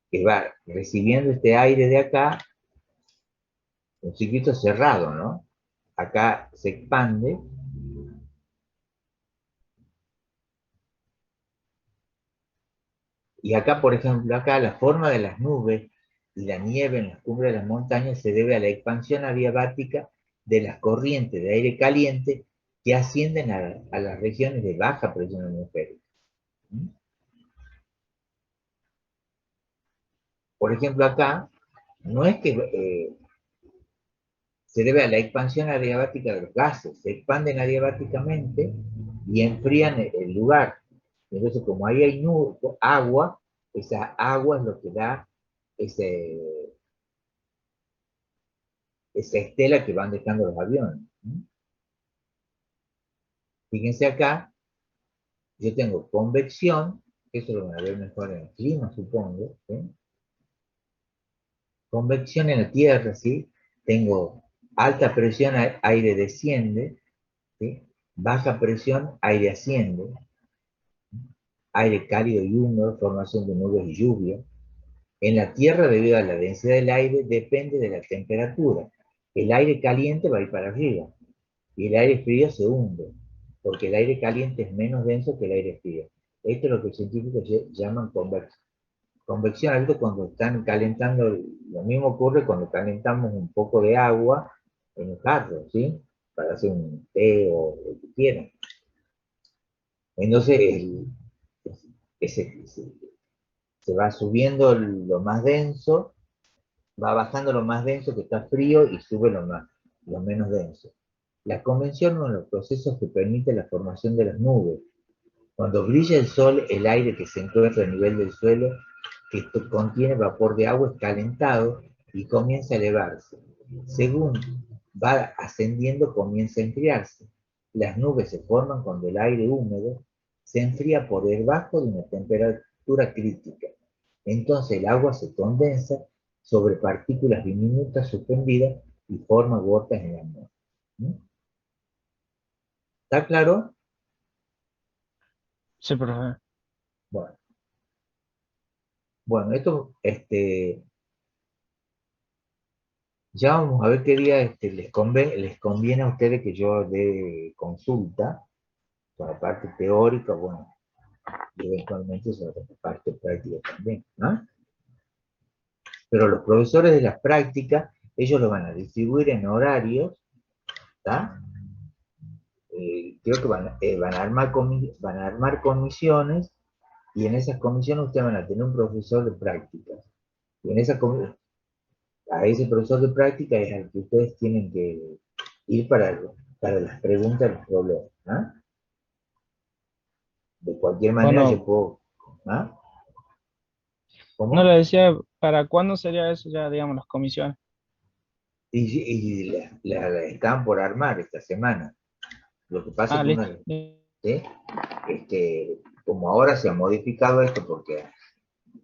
Que va recibiendo este aire de acá, un circuito cerrado, ¿no? Acá se expande, y acá, por ejemplo, acá la forma de las nubes y la nieve en las cumbres de las montañas se debe a la expansión adiabática de las corrientes de aire caliente que ascienden a las regiones de baja presión atmosférica. ¿Mm? Por ejemplo, acá no es que se debe a la expansión adiabática de los gases, se expanden adiabáticamente y enfrían el lugar. Entonces, como ahí hay agua, esa agua es lo que da ese, esa estela que van dejando los aviones. Fíjense acá, yo tengo convección Eso lo van a ver mejor en el clima, supongo. ¿Sí? Convección en la Tierra, ¿sí? Tengo alta presión, aire desciende, ¿sí? Baja presión, aire asciende, aire cálido y húmedo, formación de nubes y lluvia. En la Tierra, debido a la densidad del aire, depende de la temperatura. El aire caliente va a ir para arriba y el aire frío se hunde, porque el aire caliente es menos denso que el aire frío. Esto es lo que los científicos llaman convección. Convección, algo cuando están calentando, lo mismo ocurre cuando calentamos un poco de agua en un jarro, ¿sí? Para hacer un té o lo que quieran. Entonces, se va subiendo lo más denso, va bajando lo más denso que está frío y sube lo menos denso. La convección son los procesos que permiten la formación de las nubes. Cuando brilla el sol, el aire que se encuentra a nivel del suelo, que esto contiene vapor de agua, es calentado y comienza a elevarse. Según va ascendiendo, comienza a enfriarse. Las nubes se forman cuando el aire húmedo se enfría por debajo de una temperatura crítica. Entonces el agua se condensa sobre partículas diminutas suspendidas y forma gotas en la nube. ¿Mm? ¿Está claro? Sí, profe. Bueno. Bueno, esto, ya vamos a ver qué día les conviene a ustedes que yo dé consulta, con la parte teórica, bueno, y eventualmente sobre la parte práctica también, ¿no? Pero los profesores de las prácticas, ellos lo van a distribuir en horarios, ¿está? Creo que van a armar comisiones, y en esas comisiones ustedes van a tener un profesor de prácticas. Y en esa a ese profesor de práctica es al que ustedes tienen que ir para las preguntas, los problemas. ¿Ah? De cualquier manera yo Bueno, puedo... ¿Ah? no le ¿Cómo? decía, ¿para cuándo sería eso ya, digamos, las comisiones? Y la están por armar esta semana. Lo que pasa es Ah, que listo. ¿sí? Como ahora se ha modificado esto porque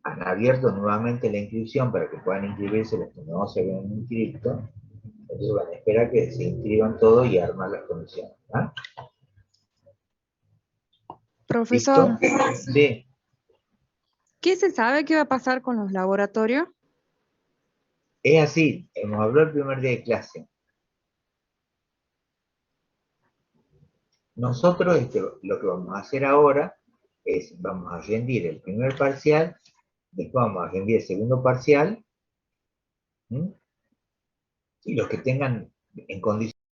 han abierto nuevamente la inscripción para que puedan inscribirse los que no se habían inscrito, entonces van a esperar que se inscriban todos y armar las comisiones. ¿Ah? Profesor, ¿Listo? Sí. ¿qué se sabe que va a pasar con los laboratorios? Es así, hemos hablado el primer día de clase. Nosotros lo que vamos a hacer ahora es, vamos a rendir el primer parcial, después vamos a rendir el segundo parcial, ¿sí? Y los que tengan en condiciones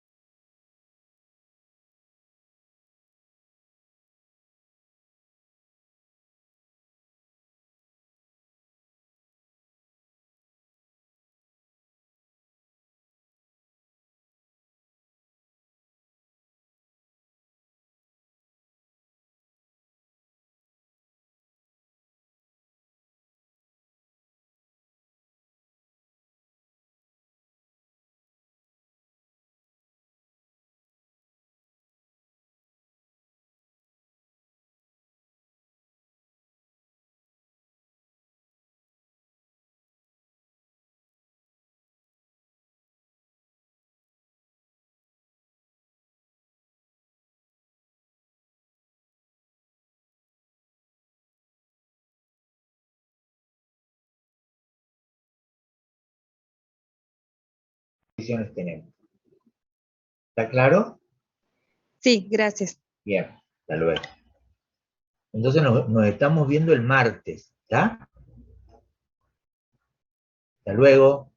tenemos. ¿Está claro? Sí, gracias. Bien, hasta luego. Entonces nos estamos viendo el martes, ¿está? Hasta luego.